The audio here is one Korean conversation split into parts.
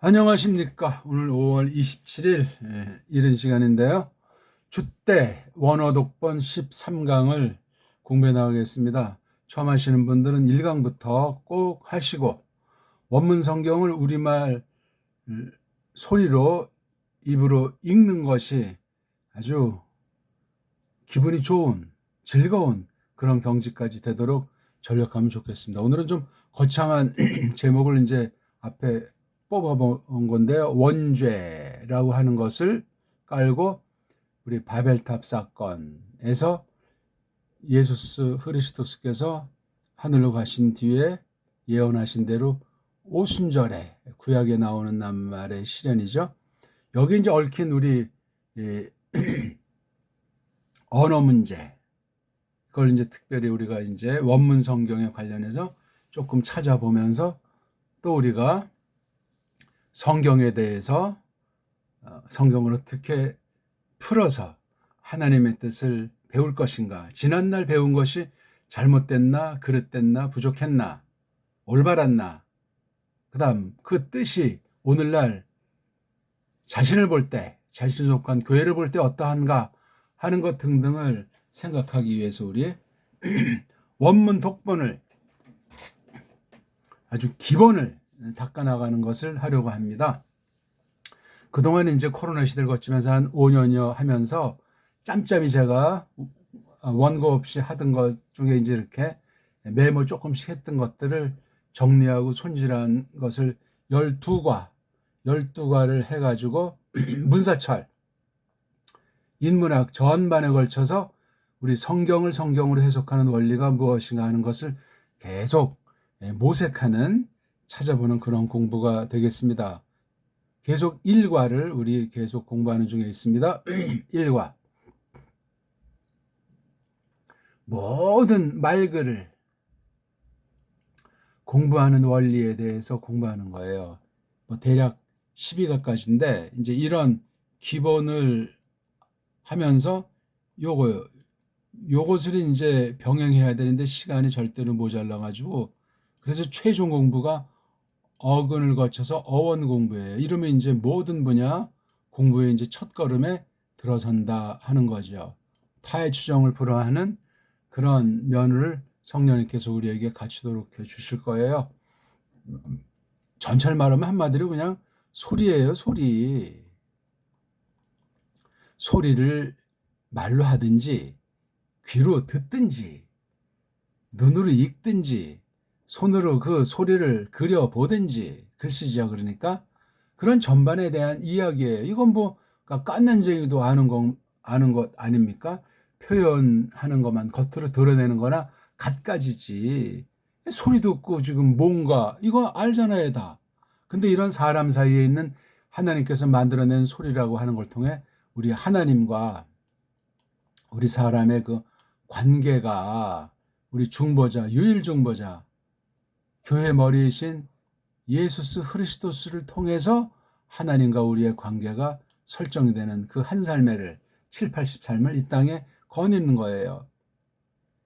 안녕하십니까. 오늘 5월 27일 이른 시간인데요. 주때 원어독본 13강을 공부해 나가겠습니다. 처음 하시는 분들은 1강부터 꼭 하시고 원문 성경을 우리말 소리로 입으로 읽는 것이 아주 기분이 좋은 즐거운 그런 경지까지 되도록 전력하면 좋겠습니다. 오늘은 좀 거창한 제목을 이제 앞에 뽑아본 건데요. 원죄라고 하는 것을 깔고 우리 바벨탑 사건에서 예수 그리스도께서 하늘로 가신 뒤에 예언하신 대로 오순절에 구약에 나오는 낱말의 실현이죠. 여기 이제 얽힌 우리 언어 문제, 그걸 이제 특별히 우리가 이제 원문 성경에 관련해서 조금 찾아보면서 또 우리가 성경에 대해서 성경을 어떻게 풀어서 하나님의 뜻을 배울 것인가, 지난날 배운 것이 잘못됐나, 그릇됐나, 부족했나, 올바랐나, 그 다음 그 뜻이 오늘날 자신을 볼 때, 자신이 속한 교회를 볼 때 어떠한가 하는 것 등등을 생각하기 위해서 우리 원문 독본을 아주 기본을 닦아나가는 것을 하려고 합니다. 그동안 이제 코로나 시대를 거치면서 한 5년여 하면서 짬짬이 제가 원고 없이 하던 것 중에 이제 이렇게 메모 조금씩 했던 것들을 정리하고 손질한 것을 12과를 해가지고 문사철, 인문학 전반에 걸쳐서 우리 성경을 성경으로 해석하는 원리가 무엇인가 하는 것을 계속 모색하는, 찾아보는 그런 공부가 되겠습니다. 계속 1과를 우리 계속 공부하는 중에 있습니다. 1과. 모든 말글을 공부하는 원리에 대해서 공부하는 거예요. 대략 12과까지인데 이제 이런 기본을 하면서 요것을 이제 병행해야 되는데 시간이 절대로 모자라 가지고, 그래서 최종 공부가 어근을 거쳐서 어원 공부예요. 이러면 이제 모든 분야 공부의 이제 첫걸음에 들어선다 하는 거죠. 타의 추정을 불허하는 그런 면을 성령님께서 우리에게 갖추도록 해 주실 거예요. 전철 말하면 한마디로 그냥 소리예요, 소리. 소리를 말로 하든지 귀로 듣든지 눈으로 읽든지 손으로 그 소리를 그려보든지, 글씨죠. 그러니까 그런 전반에 대한 이야기예요. 이건 뭐 깐난쟁이도 아는 것 아닙니까? 표현하는 것만 겉으로 드러내는 거나 갖가지지. 소리 듣고 지금 뭔가 이거 알잖아요, 다. 근데 이런 사람 사이에 있는 하나님께서 만들어낸 소리라고 하는 걸 통해 우리 하나님과 우리 사람의 그 관계가, 우리 중보자, 유일 중보자, 교회 머리이신 예수 그리스도를 통해서 하나님과 우리의 관계가 설정되는 그 한 삶을 7, 80삶을 이 땅에 거니는 거예요.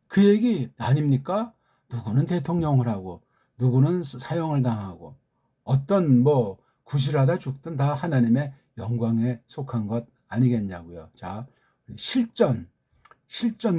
그 얘기 아닙니까? 누구는 대통령을 하고 누구는 사형을 당하고 어떤 뭐 구실하다 죽든 다 하나님의 영광에 속한 것 아니겠냐고요. 자, 실전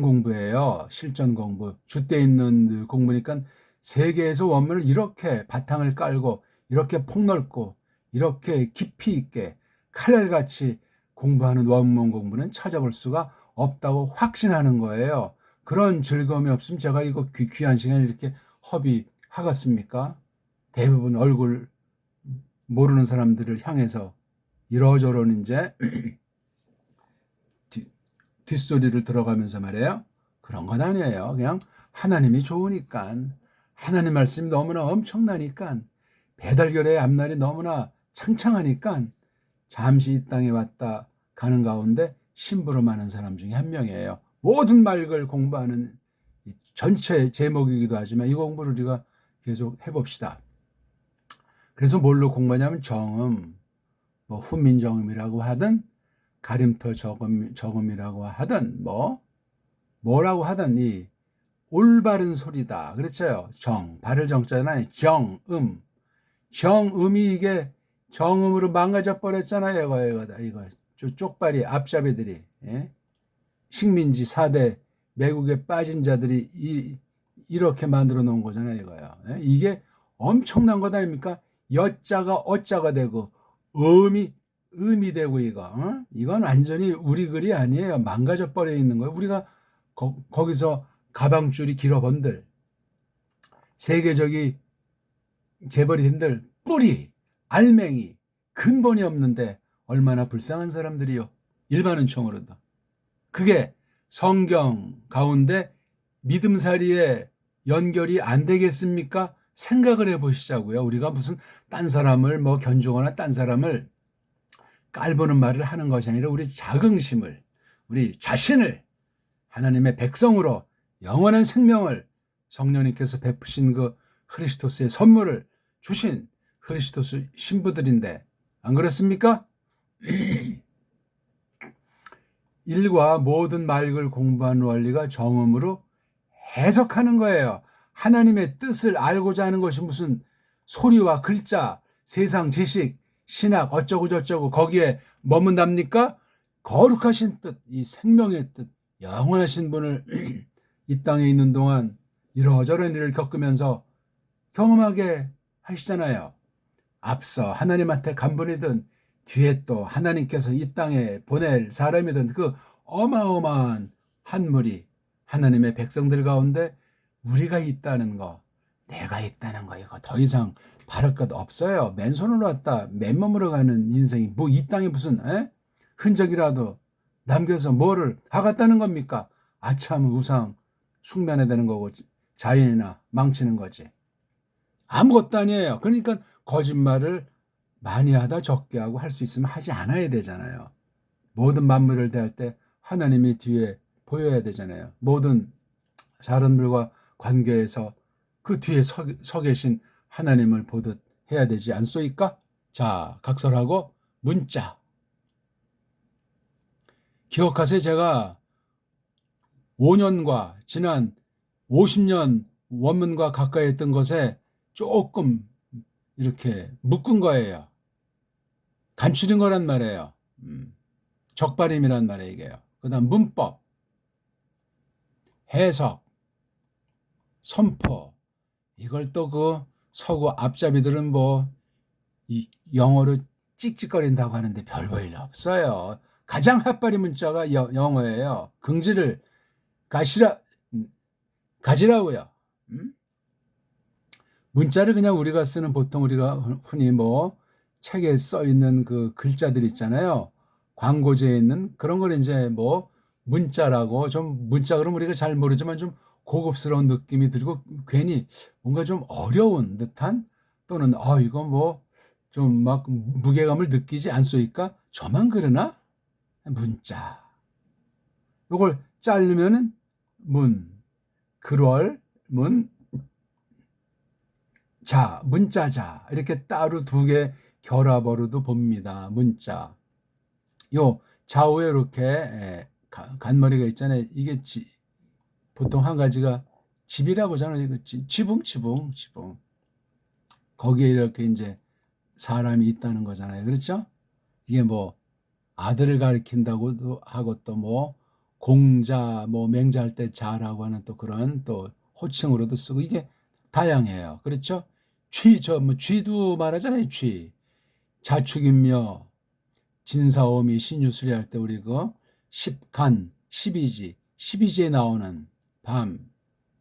공부예요. 실전 공부. 주때 있는 공부니까 세계에서 원문을 이렇게 바탕을 깔고 이렇게 폭넓고 이렇게 깊이 있게 칼날같이 공부하는 원문 공부는 찾아볼 수가 없다고 확신하는 거예요. 그런 즐거움이 없으면 제가 이거 귀한 시간을 이렇게 허비하겠습니까? 대부분 얼굴 모르는 사람들을 향해서 이러저러는 이제 뒷소리를 들어가면서 말이에요. 그런 건 아니에요. 그냥 하나님이 좋으니까, 하나님 말씀이 너무나 엄청나니까, 배달결의 앞날이 너무나 창창하니까 잠시 이 땅에 왔다 가는 가운데 심부름하는 사람 중에 한 명이에요. 모든 말을 공부하는 전체 제목이기도 하지만 이 공부를 우리가 계속 해봅시다. 그래서 뭘로 공부하냐면 정음, 뭐 훈민정음이라고 하든 가림터 정음이라고 하든 뭐라고 하든 이 올바른 소리다. 그렇죠? 바를 정자잖아요. 정음이 이게 정음으로 망가져 버렸잖아요. 이거 쪽발이 앞잡이들이, 예? 식민지 4대 매국에 빠진 자들이 이렇게 만들어 놓은 거잖아요. 이거요. 예? 이게 엄청난 것 아닙니까? 여자가 어자가 되고 음이 되고 이건 완전히 우리 글이 아니에요. 망가져 버려 있는 거예요. 우리가 거기서 가방줄이 길어본들, 세계적이 재벌인들 뿌리, 알맹이, 근본이 없는데 얼마나 불쌍한 사람들이요. 일반은총으로도. 그게 성경 가운데 믿음살이에 연결이 안 되겠습니까? 생각을 해보시자고요. 우리가 무슨 딴 사람을 견주거나 딴 사람을 깔보는 말을 하는 것이 아니라 우리 자긍심을, 우리 자신을 하나님의 백성으로 영원한 생명을 성령님께서 베푸신 그 크리스토스의 선물을 주신 크리스토스 신부들인데 안 그렇습니까? 일과 모든 말글 공부한 원리가 정음으로 해석하는 거예요. 하나님의 뜻을 알고자 하는 것이 무슨 소리와 글자, 세상 지식, 신학 어쩌고 저쩌고 거기에 머문답니까? 거룩하신 뜻, 이 생명의 뜻, 영원하신 분을 이 땅에 있는 동안 이러저런 일을 겪으면서 경험하게 하시잖아요. 앞서 하나님한테 간분이든 뒤에 또 하나님께서 이 땅에 보낼 사람이든 그 어마어마한 한물이 하나님의 백성들 가운데 우리가 있다는 거, 내가 있다는 거, 이거 더 이상 바랄 것 없어요. 맨손으로 왔다 맨몸으로 가는 인생이 이 땅에 무슨 흔적이라도 남겨서 뭐를 하겠다는 겁니까? 아참 우상 숭배해야 되는 거고 자연이나 망치는 거지. 아무것도 아니에요. 그러니까 거짓말을 많이 하다 적게 하고 할 수 있으면 하지 않아야 되잖아요. 모든 만물을 대할 때 하나님이 뒤에 보여야 되잖아요. 모든 사람들과 관계에서 그 뒤에 서 계신 하나님을 보듯 해야 되지 않소이까? 자, 각설하고 문자. 기억하세요. 제가 5년과 지난 50년 원문과 가까이 했던 것에 조금 이렇게 묶은 거예요. 간추린 거란 말이에요. 적발임이란 말이에요. 이게요. 그 다음 문법, 해석, 선포. 이걸 또 그 서구 앞잡이들은 이 영어로 찍찍거린다고 하는데 별 볼 일 없어요. 가장 핫바리 문자가 영어예요. 긍지를 가지라고요. 문자를 그냥 우리가 쓰는 보통 우리가 흔히 책에 써 있는 그 글자들 있잖아요. 광고지에 있는 그런 걸 이제 문자라고, 좀 문자 그러면 우리가 잘 모르지만 좀 고급스러운 느낌이 들고 괜히 뭔가 좀 어려운 듯한, 또는 이거 좀 막 무게감을 느끼지 않소이까? 저만 그러나? 문자. 이걸 자르면은 글월, 문자자 이렇게 따로 두 개 결합어로도 봅니다. 문자. 요 좌우에 이렇게 간머리가 있잖아요. 이게 보통 한 가지가 집이라고 하잖아요. 지붕. 거기에 이렇게 이제 사람이 있다는 거잖아요. 그렇죠? 이게 아들을 가리킨다고도 하고 또 공자, 맹자할 때 자라고 하는 또 그런 또 호칭으로도 쓰고 이게 다양해요. 그렇죠? 쥐도 말하잖아요. 쥐. 자축인묘, 진사오미, 신유수리할 때 우리 그 10간, 12지에 나오는 밤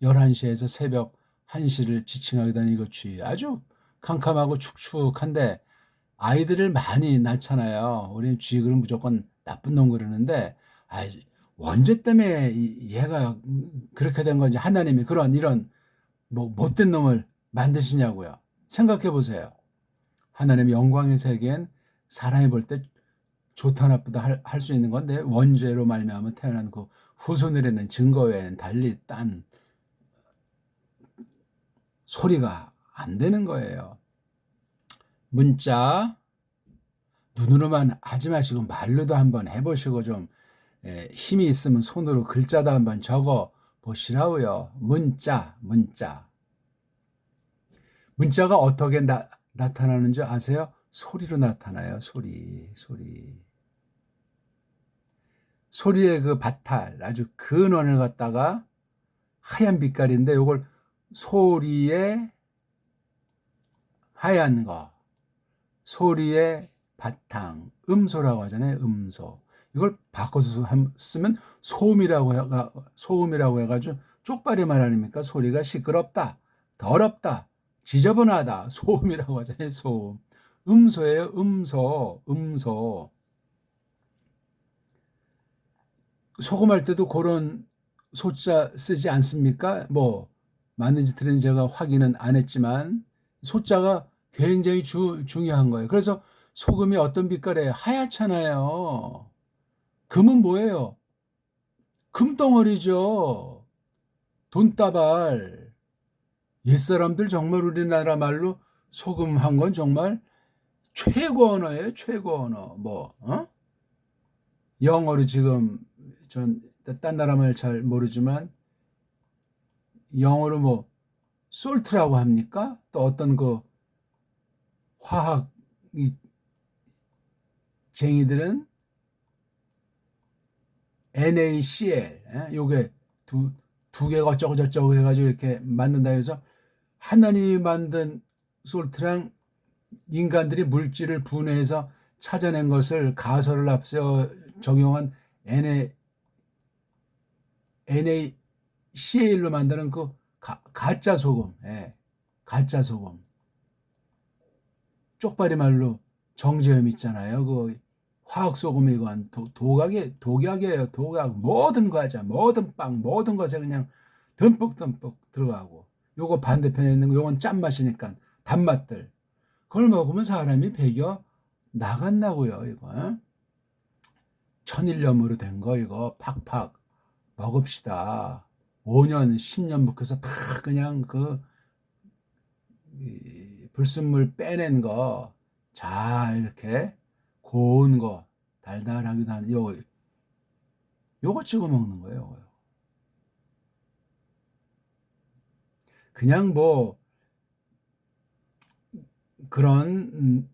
11시에서 새벽 1시를 지칭하게 되는 이거 쥐. 아주 캄캄하고 축축한데 아이들을 많이 낳잖아요. 우리는 쥐 그러면 무조건 나쁜 놈 그러는데 원죄 때문에 얘가 그렇게 된 건지 하나님이 이런 못된 놈을 만드시냐고요. 생각해 보세요. 하나님의 영광의 세계엔 사람이 볼 때 좋다 나쁘다 할 수 있는 건데 원죄로 말미암아 태어난 그 후손들에는 증거 외엔 달리 딴 소리가 안 되는 거예요. 문자 눈으로만 하지 마시고 말로도 한번 해보시고 좀 힘이 있으면 손으로 글자도 한번 적어 보시라고요. 문자가 어떻게 나타나는 줄 아세요? 소리로 나타나요. 소리의 그 바탈, 아주 근원을 갖다가 하얀 빛깔인데 요걸 소리의 하얀 거, 소리의 바탕, 음소라고 하잖아요. 음소. 이걸 바꿔서 쓰면 소음이라고 해가지고 쪽발이 말 아닙니까? 소리가 시끄럽다, 더럽다, 지저분하다, 소음이라고 하잖아요. 소음. 음소예요. 음소. 소금할 때도 그런 소자 쓰지 않습니까? 뭐 맞는지 틀린지 제가 확인은 안 했지만 소자가 굉장히 중요한 거예요. 그래서 소금이 어떤 빛깔에 하얗잖아요. 금은 뭐예요? 금덩어리죠. 돈다발. 옛사람들 정말 우리나라 말로 소금한 건 정말 최고 언어예요. 최고 언어. 영어로 지금 전 딴 나라 말 잘 모르지만 영어로 뭐 솔트라고 합니까? 또 어떤 그 화학 쟁이들은 NaCl, 요게 두 개가 어쩌고 저쩌고 해가지고 이렇게 만든다 해서 하나님이 만든 솔트랑 인간들이 물질을 분해해서 찾아낸 것을 가설을 앞서 적용한 NaCl로 만드는 그 가짜 소금, 가짜 소금. 쪽발이 말로 정제염 있잖아요. 그 화학 소금이건 독약이에요. 독약. 모든 과자, 모든 빵, 모든 것에 그냥 듬뿍듬뿍 들어가고. 요거 반대편에 있는 거, 요건 짠맛이니까 단맛들. 그걸 먹으면 사람이 배겨 나간다고요. 이거 천일염으로 된 거 이거 팍팍 먹읍시다. 5년, 10년 묵혀서 다 그냥 그 불순물 빼낸 거, 잘 이렇게 고운 거, 달달하기도 한 요거 찍어 먹는 거예요. 그냥 뭐 그런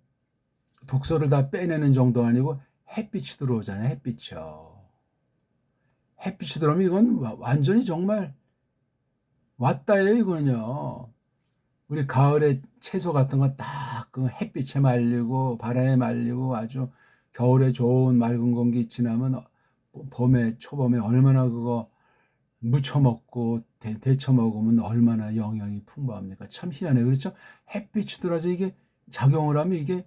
독소를 다 빼내는 정도 아니고 햇빛이 들어오잖아요. 햇빛이요. 햇빛이 들어오면 이건 완전히 정말 왔다예요. 이거는요. 우리 가을에 채소 같은 거 딱 그 햇빛에 말리고 바람에 말리고 아주 겨울에 좋은 맑은 공기 지나면 봄에 초봄에 얼마나 그거 무쳐 먹고 데쳐 먹으면 얼마나 영양이 풍부합니까? 참 희한해요. 그렇죠? 햇빛이 들어와서 이게 작용을 하면 이게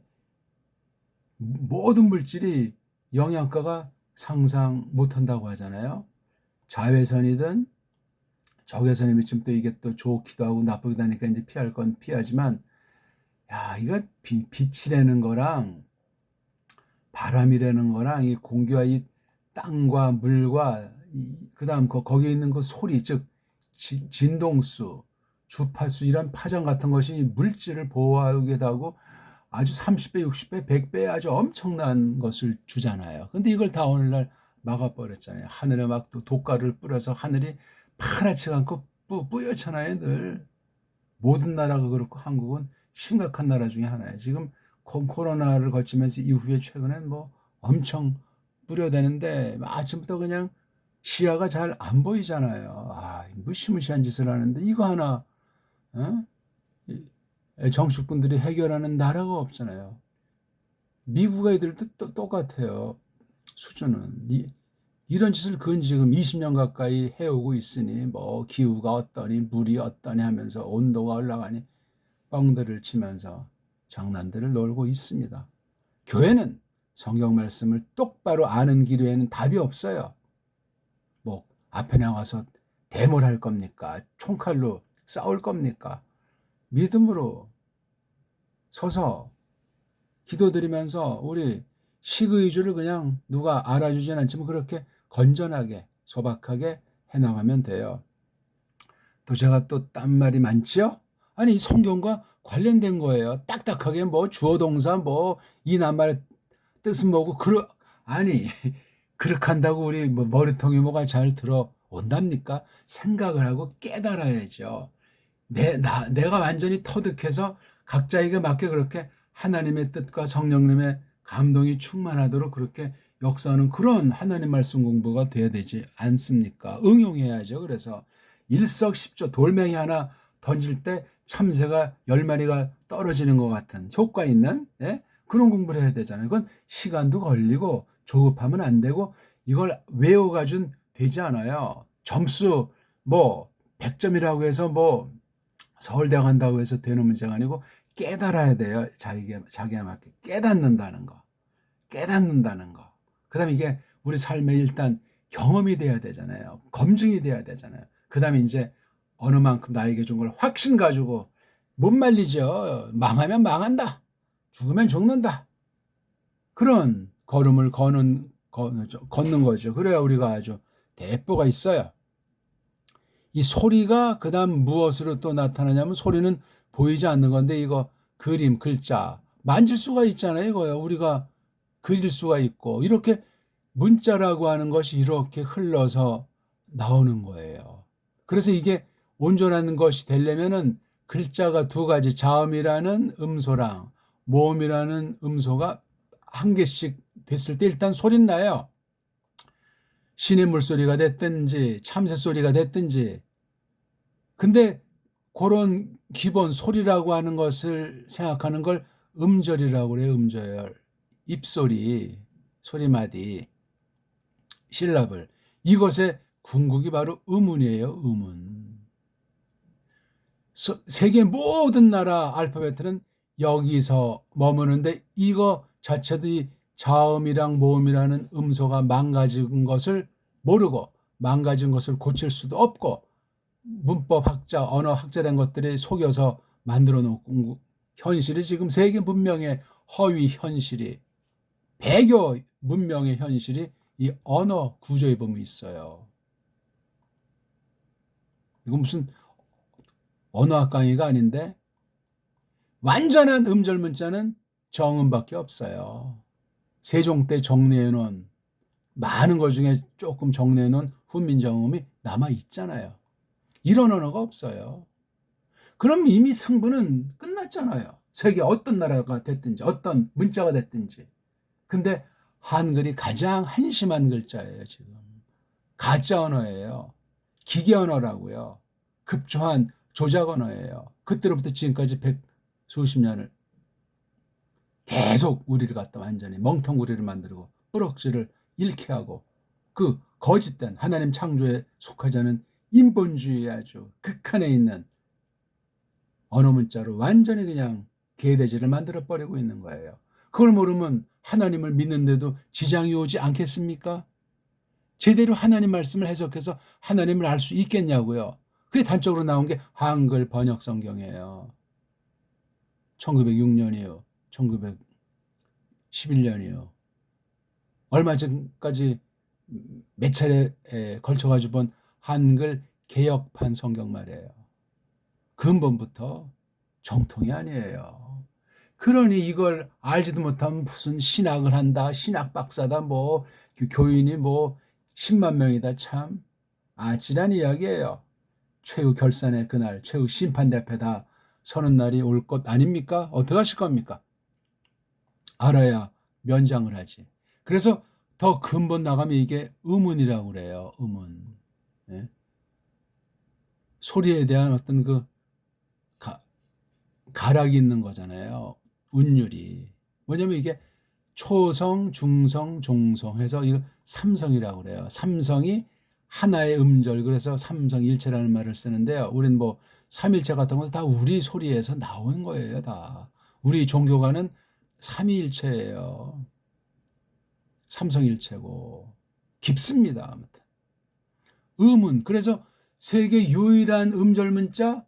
모든 물질이 영양가가 상상 못한다고 하잖아요. 자외선이든 적외선이 미치면 또 이게 또 좋기도 하고 나쁘기도 하니까 이제 피할 건 피하지만, 야, 이거 빛이라는 거랑 바람이라는 거랑 이 공기와 이 땅과 물과 그다음 거기에 있는 그 소리, 즉 진동수, 주파수 이런 파장 같은 것이 물질을 보호하기도 하고 아주 30배, 60배, 100배 아주 엄청난 것을 주잖아요. 근데 이걸 다 오늘날 막아버렸잖아요. 하늘에 막 또 독가를 뿌려서 하늘이 파랗지가 않고 뿌옇잖아요. 늘 모든 나라가 그렇고 한국은 심각한 나라 중에 하나예요. 지금 코로나를 거치면서 이후에 최근엔 뭐 엄청 뿌려대는데 아침부터 그냥 시야가 잘 안 보이잖아요. 무시무시한 짓을 하는데 이거 하나 정치꾼들이 해결하는 나라가 없잖아요. 미국 애들도 똑같아요. 수준은 이런 짓을 지금 20년 가까이 해오고 있으니 뭐 기후가 어떠니 물이 어떠니 하면서 온도가 올라가니 뻥들을 치면서 장난들을 놀고 있습니다. 교회는 성경 말씀을 똑바로 아는 길 외에는 답이 없어요. 뭐 앞에 나가서 대모를 할 겁니까? 총칼로 싸울 겁니까? 믿음으로 서서 기도드리면서 우리 식의주를 그냥 누가 알아주진 않지만 그렇게 건전하게 소박하게 해나가면 돼요. 또 제가 또 딴 말이 많지요? 아니 이 성경과 관련된 거예요. 딱딱하게 뭐 주어 동사 뭐 이 낱말의 뜻은 뭐고 아니 그렇게 한다고 우리 뭐 머리통이 뭐가 잘 들어온답니까? 생각을 하고 깨달아야죠. 내가 완전히 터득해서 각자에게 맞게 그렇게 하나님의 뜻과 성령님의 감동이 충만하도록 그렇게 역사하는 그런 하나님 말씀 공부가 돼야 되지 않습니까? 응용해야죠. 그래서 일석십조 돌멩이 하나 던질 때 참새가 10마리가 떨어지는 것 같은 효과 있는 그런 공부를 해야 되잖아요. 그건 시간도 걸리고 조급하면 안 되고 이걸 외워가지고는 되지 않아요. 점수 뭐 100점이라고 해서 뭐 서울대 간다고 해서 되는 문제가 아니고 깨달아야 돼요. 자기에 맞게 깨닫는다는 거. 깨닫는다는 거. 그 다음에 이게 우리 삶에 일단 경험이 돼야 되잖아요. 검증이 돼야 되잖아요. 그 다음에 이제 어느 만큼 나에게 준 걸 확신 가지고 못 말리죠. 망하면 망한다. 죽으면 죽는다. 그런 걸음을 걷는 거죠. 그래야 우리가 아주 대뽀가 있어요. 이 소리가 그 다음 무엇으로 또 나타나냐면 소리는 보이지 않는 건데 이거 그림, 글자 만질 수가 있잖아요. 이거요. 우리가 그릴 수가 있고 이렇게 문자라고 하는 것이 이렇게 흘러서 나오는 거예요. 그래서 이게 온전한 것이 되려면은 글자가 두 가지 자음이라는 음소랑 모음이라는 음소가 한 개씩 됐을 때 일단 소리는 나요. 신의 물소리가 됐든지 참새 소리가 됐든지. 근데 그런 기본 소리라고 하는 것을 생각하는 걸 음절이라고 그래요. 음절. 입소리, 소리마디, 실랍을. 이것의 궁극이 바로 음운이에요. 음운. 세계 모든 나라 알파벳은 여기서 머무는데 이거 자체도 이 자음이랑 모음이라는 음소가 망가진 것을 모르고 망가진 것을 고칠 수도 없고 문법 학자, 언어 학자라는 것들이 속여서 만들어 놓은 현실이 지금 세계 문명의 허위 현실이 배교 문명의 현실이 이 언어 구조에 보면 있어요. 이건 무슨 언어학 강의가 아닌데 완전한 음절 문자는 정음밖에 없어요. 세종 때 정리해 놓은 많은 것 중에 조금 정리해 놓은 훈민정음이 남아 있잖아요. 이런 언어가 없어요. 그럼 이미 승부는 끝났잖아요. 세계 어떤 나라가 됐든지 어떤 문자가 됐든지. 근데 한글이 가장 한심한 글자예요. 지금 가짜 언어예요. 기계 언어라고요. 급조한 조작 언어예요. 그때로부터 지금까지 수십 년을 계속 우리를 갖다 완전히 멍텅구리를 만들고 뿌럭지를 잃게 하고 그 거짓된 하나님 창조에 속하지 않은 인본주의의 아주 극한에 있는 언어 문자로 완전히 그냥 개돼지를 만들어버리고 있는 거예요. 그걸 모르면 하나님을 믿는데도 지장이 오지 않겠습니까? 제대로 하나님 말씀을 해석해서 하나님을 알 수 있겠냐고요. 그게 단적으로 나온 게 한글 번역 성경이에요. 1906년이요. 1911년이요. 얼마 전까지 몇 차례에 걸쳐가지고 본 한글 개역판 성경 말이에요. 근본부터 정통이 아니에요. 그러니 이걸 알지도 못하면 무슨 신학을 한다, 신학 박사다, 뭐 교인이 뭐 10만 명이다. 참 아찔한 이야기예요. 최후 결산의 그날, 최후 심판대 앞에 다 서는 날이 올 것 아닙니까? 어떻게 하실 겁니까? 알아야 면장을 하지. 그래서 더 근본 나가면 이게 음운이라고 그래요. 음운. 네? 소리에 대한 어떤 그 가락이 있는 거잖아요. 운율이. 뭐냐면 이게 초성, 중성, 종성 해서 이거 삼성이라고 그래요. 삼성이 하나의 음절, 그래서 삼성일체라는 말을 쓰는데요. 우린 뭐 삼일체 같은 거 다 우리 소리에서 나온 거예요. 다. 우리 종교가는 삼위일체예요. 삼성일체고 깊습니다. 아무튼 음은 그래서 세계 유일한 음절 문자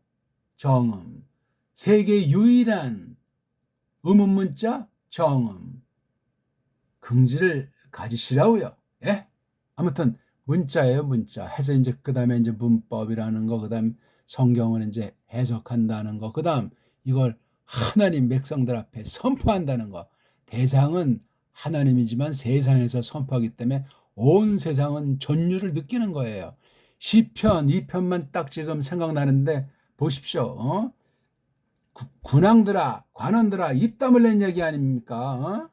정음, 세계 유일한 음운 문자 정음. 긍지를 가지시라고요. 예? 아무튼 문자예요, 문자. 해서 이제 그다음에 이제 문법이라는 거, 그다음 성경을 이제 해석한다는 거, 그다음 이걸 하나님 백성들 앞에 선포한다는 거. 대상은 하나님이지만 세상에서 선포하기 때문에 온 세상은 전율을 느끼는 거예요. 시편 2편만 딱 지금 생각나는데 보십시오. 군왕들아, 관원들아, 입 다물란 얘기 아닙니까? 어?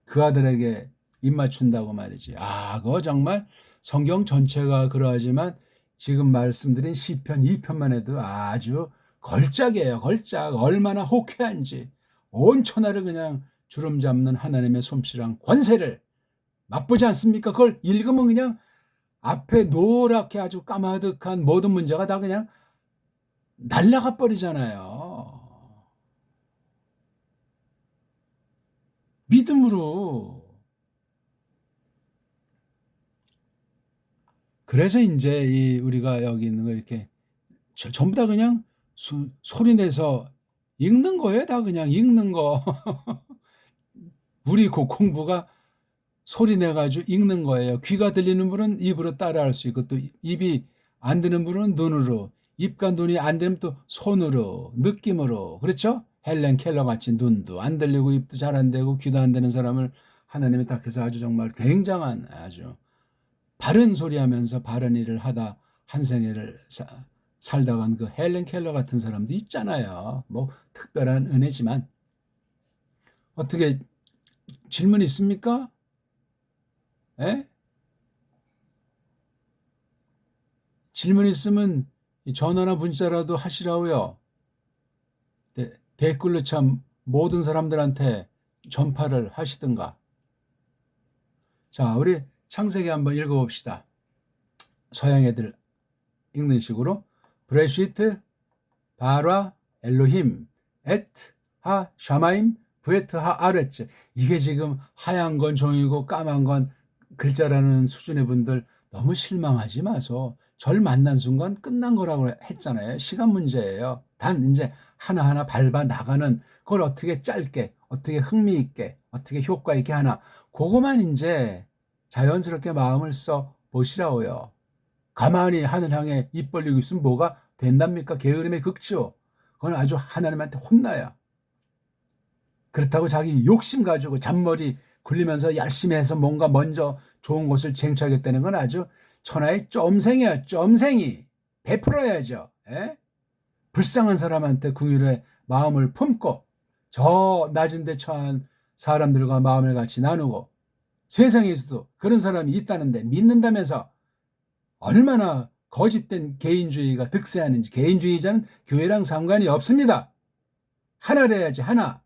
그 아들에게 입 맞춘다고 말이지. 그거 정말 성경 전체가 그러하지만 지금 말씀드린 시편 2편만 해도 아주 걸작이에요. 걸작. 얼마나 호쾌한지. 온 천하를 그냥 주름 잡는 하나님의 솜씨랑 권세를 맛보지 않습니까? 그걸 읽으면 그냥 앞에 노랗게 아주 까마득한 모든 문제가 다 그냥 날아가 버리잖아요. 믿음으로. 그래서 이제 우리가 여기 있는 거 이렇게 전부 다 그냥 소리 내서 읽는 거예요. 다 그냥 읽는 거. 우리 공부가 소리 내가지고 읽는 거예요. 귀가 들리는 분은 입으로 따라할 수 있고 또 입이 안 드는 분은 눈으로, 입과 눈이 안 되면 또 손으로, 느낌으로. 그렇죠? 헬렌 켈러 같이 눈도 안 들리고 입도 잘 안 되고 귀도 안 되는 사람을 하나님이 딱 해서 아주 정말 굉장한 아주 바른 소리 하면서 바른 일을 하다 한 생애를 살다 간 그 헬렌 켈러 같은 사람도 있잖아요. 뭐 특별한 은혜지만. 어떻게 질문 있습니까? 에? 질문 있으면 전화나 문자라도 하시라고요. 댓글로 참 모든 사람들한테 전파를 하시든가. 자, 우리 창세기 한번 읽어봅시다. 서양 애들 읽는 식으로. 브레시트 바라 엘로힘 에트 하 샤마임 브에트 하 아레츠. 이게 지금 하얀 건 종이고 까만 건 글자라는 수준의 분들 너무 실망하지 마소. 절 만난 순간 끝난 거라고 했잖아요. 시간 문제예요. 단 이제 하나하나 밟아 나가는 그걸 어떻게 짧게, 어떻게 흥미있게, 어떻게 효과 있게 하나. 그거만 이제 자연스럽게 마음을 써 보시라고요. 가만히 하늘 향해 입 벌리고 있으면 뭐가 된답니까? 게으름의 극치요. 그건 아주 하나님한테 혼나요. 그렇다고 자기 욕심 가지고 잔머리 굴리면서 열심히 해서 뭔가 먼저 좋은 것을 쟁취하겠다는 건 아주 천하의 쫌생이야. 쫌생이. 베풀어야죠. 에? 불쌍한 사람한테 긍휼의 마음을 품고 저 낮은 데 처한 사람들과 마음을 같이 나누고 세상에서도 그런 사람이 있다는데 믿는다면서 얼마나 거짓된 개인주의가 득세하는지. 개인주의자는 교회랑 상관이 없습니다. 하나를 해야지. 하나.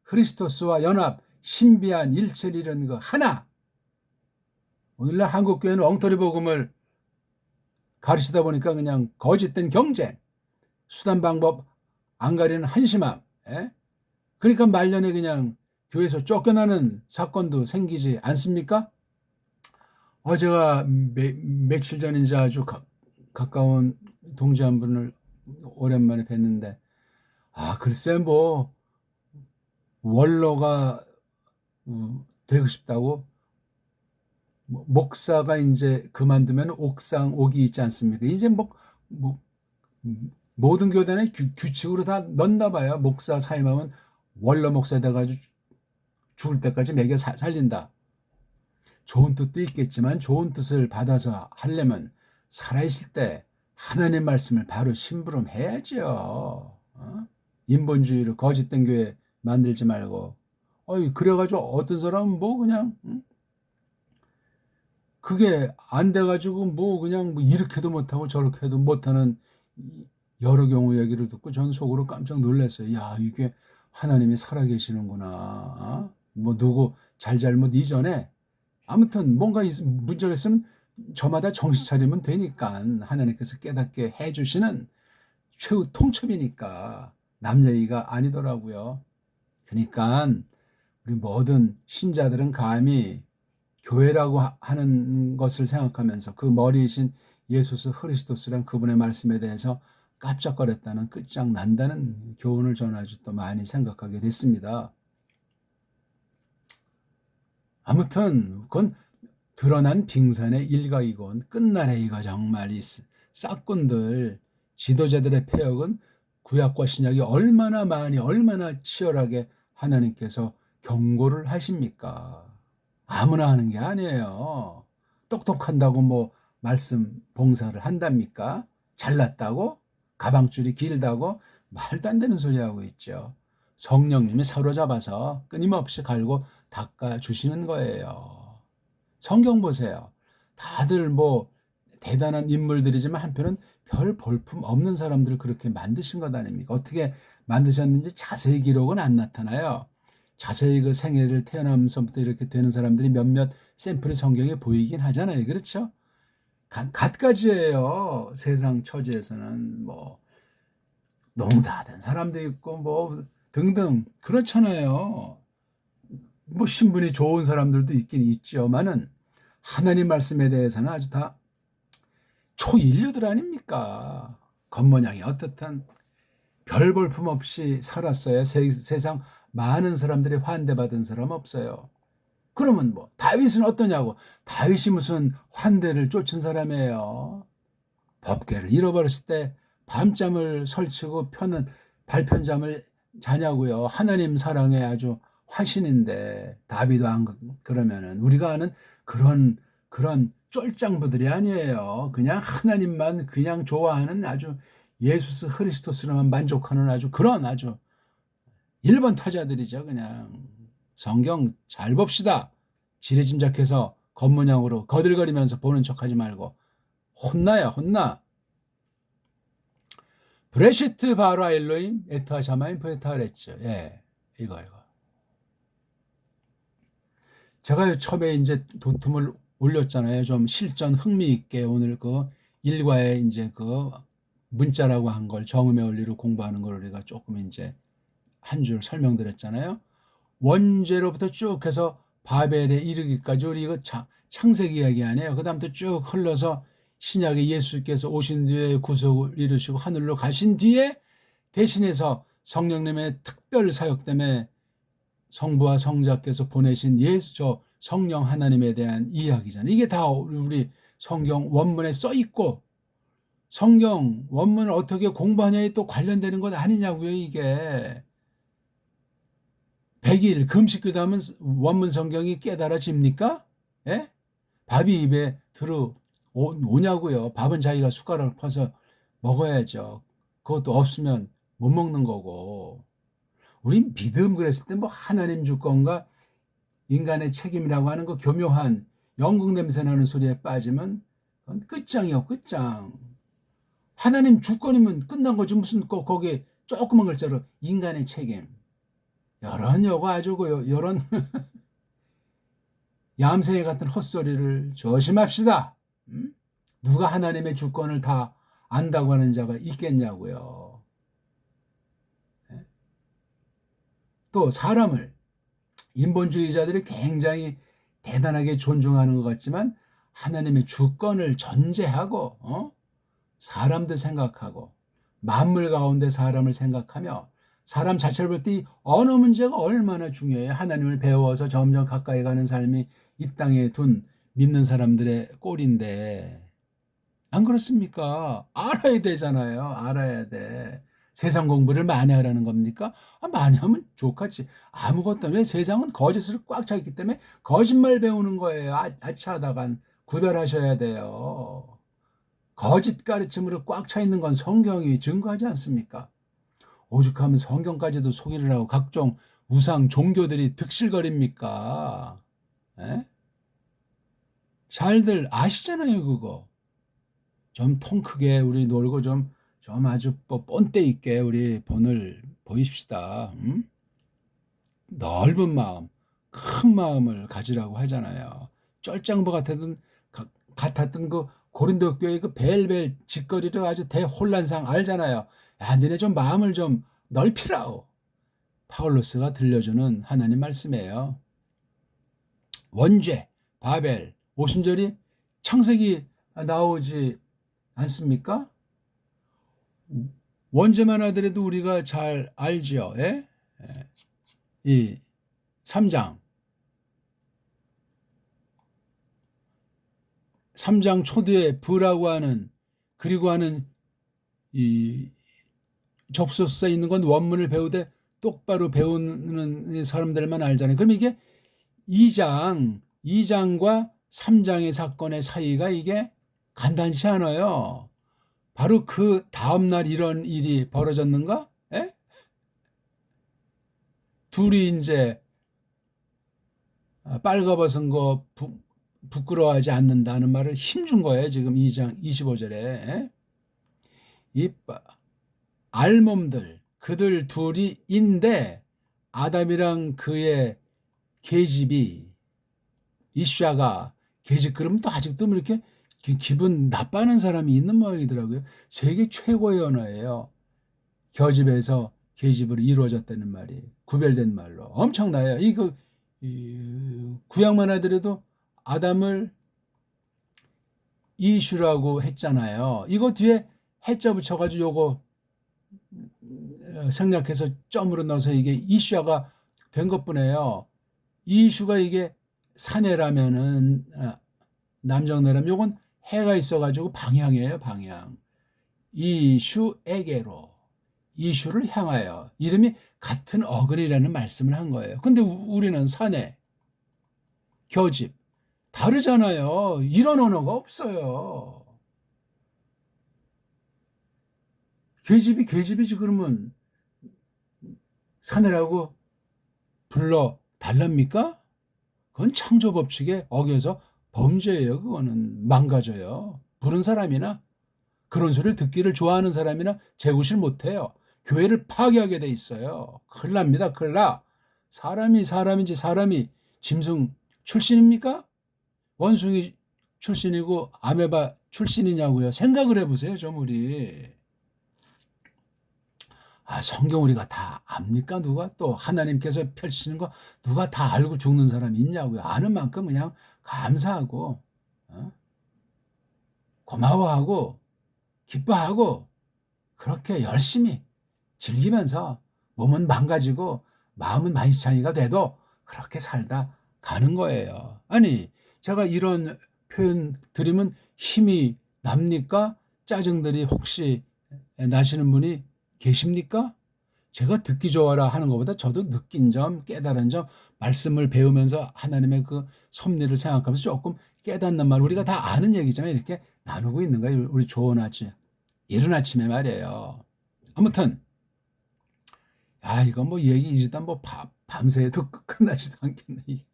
크리스토스와 연합, 신비한 일체를 이루는 거 하나. 오늘날 한국교회는 엉터리 복음을 가르치다 보니까 그냥 거짓된 경쟁, 수단 방법 안 가리는 한심함. 그러니까 말년에 그냥 교회에서 쫓겨나는 사건도 생기지 않습니까? 제가 며칠 전인지 아주 가까운 동지 한 분을 오랜만에 뵀는데, 글쎄 뭐 원로가 되고 싶다고 목사가 이제 그만두면 옥상 옥이 있지 않습니까? 이제 모든 교단의 규칙으로 다 넣나 봐요. 목사 사임하면 원로 목사 돼가지고 죽을 때까지 먹여 살린다. 좋은 뜻도 있겠지만 좋은 뜻을 받아서 하려면 살아있을 때 하나님 말씀을 바로 심부름해야죠. 인본주의로 거짓된 교회 만들지 말고. 그래가지고 어떤 사람은 뭐 그냥 그게 안 돼가지고 뭐 그냥 뭐 이렇게도 못하고 저렇게도 못하는 여러 경우 얘기를 듣고 전 속으로 깜짝 놀랐어요. 야, 이게 하나님이 살아계시는구나. 뭐 누구 잘잘못 이전에 아무튼 뭔가 문제가 있으면 저마다 정신 차리면 되니까 하나님께서 깨닫게 해주시는 최후 통첩이니까 남 얘기가 아니더라고요. 그러니까 우리 모든 신자들은 감히 교회라고 하는 것을 생각하면서 그 머리이신 예수스 그리스도스란 그분의 말씀에 대해서 깜짝거렸다는 끝장난다는 교훈을 저는 아주 또 많이 생각하게 됐습니다. 아무튼 그건 드러난 빙산의 일각이건 끝날에 이거 정말 이 싹꾼들 지도자들의 폐역은 구약과 신약이 얼마나 많이 얼마나 치열하게 하나님께서 경고를 하십니까? 아무나 하는 게 아니에요. 똑똑한다고 뭐 말씀 봉사를 한답니까? 잘났다고? 가방줄이 길다고? 말도 안 되는 소리 하고 있죠. 성령님이 사로잡아서 끊임없이 갈고 닦아주시는 거예요. 성경 보세요. 다들 뭐 대단한 인물들이지만 한편은 별 볼품 없는 사람들을 그렇게 만드신 것 아닙니까? 어떻게 만드셨는지 자세히 기록은 안 나타나요. 자세히 그 생애를 태어나면서부터 이렇게 되는 사람들이 몇몇 샘플이 성경에 보이긴 하잖아요. 그렇죠? 갖가지예요. 세상 처지에서는 뭐 농사하던 사람도 있고 뭐 등등 그렇잖아요. 뭐 신분이 좋은 사람들도 있긴 있지만은 하나님 말씀에 대해서는 아주 다 초인류들 아닙니까? 겉모양이 어떻든 별 볼품 없이 살았어요. 세상 많은 사람들이 환대받은 사람 없어요. 그러면 뭐 다윗은 어떠냐고. 다윗이 무슨 환대를 쫓은 사람이에요. 법궤를 잃어버렸을 때 밤잠을 설치고 펴는 발편잠을 자냐고요. 하나님 사랑에 아주 화신인데 다윗 왕 그러면은 우리가 아는 그런 쫄짱부들이 아니에요. 그냥 하나님만 그냥 좋아하는 아주 예수스 흐리스토스로만 만족하는 아주 1번 타자들이죠. 그냥 성경 잘 봅시다. 지레짐작해서 겉모양으로 거들거리면서 보는 척하지 말고 혼나야 혼나. 브레시트 바라 엘로임 에타 샤마임 포에타 그랬죠. 예, 이거. 제가 처음에 이제 도tum을 올렸잖아요. 좀 실전 흥미 있게 오늘 그 일과에 이제 그 문자라고 한 걸 정음의 원리로 공부하는 걸 우리가 조금 이제 한 줄 설명드렸잖아요. 원죄로부터 쭉 해서 바벨에 이르기까지 우리 이거 창세기 이야기 아니에요. 그 다음부터 쭉 흘러서 신약에 예수께서 오신 뒤에 구속을 이루시고 하늘로 가신 뒤에 대신해서 성령님의 특별 사역 때문에 성부와 성자께서 보내신 저 성령 하나님에 대한 이야기잖아요. 이게 다 우리 성경 원문에 써 있고 성경 원문을 어떻게 공부하냐에 또 관련되는 것 아니냐고요. 이게 100일 금식기도하면 원문 성경이 깨달아집니까? 예? 밥이 입에 들어오냐고요. 밥은 자기가 숟가락을 퍼서 먹어야죠. 그것도 없으면 못 먹는 거고. 우린 믿음 그랬을 때 뭐 하나님 주권과 인간의 책임이라고 하는 거 교묘한 영국 냄새 나는 소리에 빠지면 그건 끝장이요. 끝장. 하나님 주권이면 끝난 거지. 무슨 거기에 조그만 글자로 인간의 책임. 이런 요거 아주 이런 얌생이 같은 헛소리를 조심합시다. 누가 하나님의 주권을 다 안다고 하는 자가 있겠냐고요. 또 사람을 인본주의자들이 굉장히 대단하게 존중하는 것 같지만 하나님의 주권을 전제하고 사람들 생각하고 만물 가운데 사람을 생각하며 사람 자체를 볼 때 언어 문제가 얼마나 중요해요. 하나님을 배워서 점점 가까이 가는 삶이 이 땅에 둔 믿는 사람들의 꼴인데 안 그렇습니까? 알아야 되잖아요. 알아야 돼. 세상 공부를 많이 하라는 겁니까? 많이 하면 좋겠지. 아무것도 왜 세상은 거짓으로 꽉 차 있기 때문에 거짓말 배우는 거예요. 아차하다간 구별하셔야 돼요. 거짓 가르침으로 꽉 차 있는 건 성경이 증거하지 않습니까? 오죽하면 성경까지도 소개를 하고 각종 우상 종교들이 득실거립니까? 에? 잘들 아시잖아요, 그거. 좀 통 크게 우리 놀고 좀 아주 본때 있게 우리 본을 보입시다. 넓은 마음, 큰 마음을 가지라고 하잖아요. 쩔짱부 같았던 그 고린도 교회 그 벨벨 짓거리를 아주 대혼란상 알잖아요. 야, 너네 좀 마음을 좀 넓히라오. 파울로스가 들려주는 하나님 말씀이에요. 원죄, 바벨, 오순절이 창세기 나오지 않습니까? 원죄만 하더라도 우리가 잘 알지요. 예? 이 3장 초두에 부라고 하는 그리고 하는 이 접속사에 있는 건 원문을 배우되 똑바로 배우는 사람들만 알잖아요. 그럼 이게 2장과 3장의 사건의 사이가 이게 간단치 않아요. 바로 그 다음날 이런 일이 벌어졌는가? 둘이 이제 빨가벗은 거 부끄러워하지 않는다는 말을 힘준 거예요. 지금 2장 25절에. 이 알몸들 그들 둘이 인데 아담이랑 그의 계집이 이샤가 계집 그러면 또 아직도 뭐 이렇게 기분 나빠하는 사람이 있는 모양이더라고요. 세계 최고의 언어예요. 겨집에서 계집으로 이루어졌다는 말이 구별된 말로 엄청나요. 이거 구약만 하더라도 아담을 이슈라고 했잖아요. 이거 뒤에 해자 붙여가지고 요거 생략해서 점으로 넣어서 이게 이슈가 된 것뿐이에요. 이슈가 이게 사내라면은 남정네라면 요건 해가 있어가지고 방향이에요. 방향. 이슈에게로 이슈를 향하여 이름이 같은 어근이라는 말씀을 한 거예요. 근데 우리는 사내, 겨집 다르잖아요. 이런 언어가 없어요. 계집이지 그러면 사내라고 불러 달랍니까? 그건 창조 법칙에 어겨서 범죄예요. 그거는 망가져요. 부른 사람이나 그런 소리를 듣기를 좋아하는 사람이나 재구실 못해요. 교회를 파괴하게 돼 있어요. 큰일 납니다. 큰일 나. 사람인지 사람이 짐승 출신입니까? 원숭이 출신이고 아메바 출신이냐고요. 생각을 해보세요. 좀 우리. 성경 우리가 다 압니까? 누가 또 하나님께서 펼치는 거 누가 다 알고 죽는 사람이 있냐고요. 아는 만큼 그냥 감사하고 고마워하고 기뻐하고 그렇게 열심히 즐기면서 몸은 망가지고 마음은 만시창이가 돼도 그렇게 살다 가는 거예요. 아니 제가 이런 표현 드리면 힘이 납니까? 짜증들이 혹시 나시는 분이 계십니까? 제가 듣기 좋아라 하는 것보다 저도 느낀 점, 깨달은 점, 말씀을 배우면서 하나님의 그 섭리를 생각하면서 조금 깨닫는 말, 우리가 다 아는 얘기잖아요. 이렇게 나누고 있는 거예요. 우리 좋은 아침, 이른 아침에 말이에요. 아무튼, 이거 뭐 얘기 일단 뭐 밤새도 끝나지도 않겠네.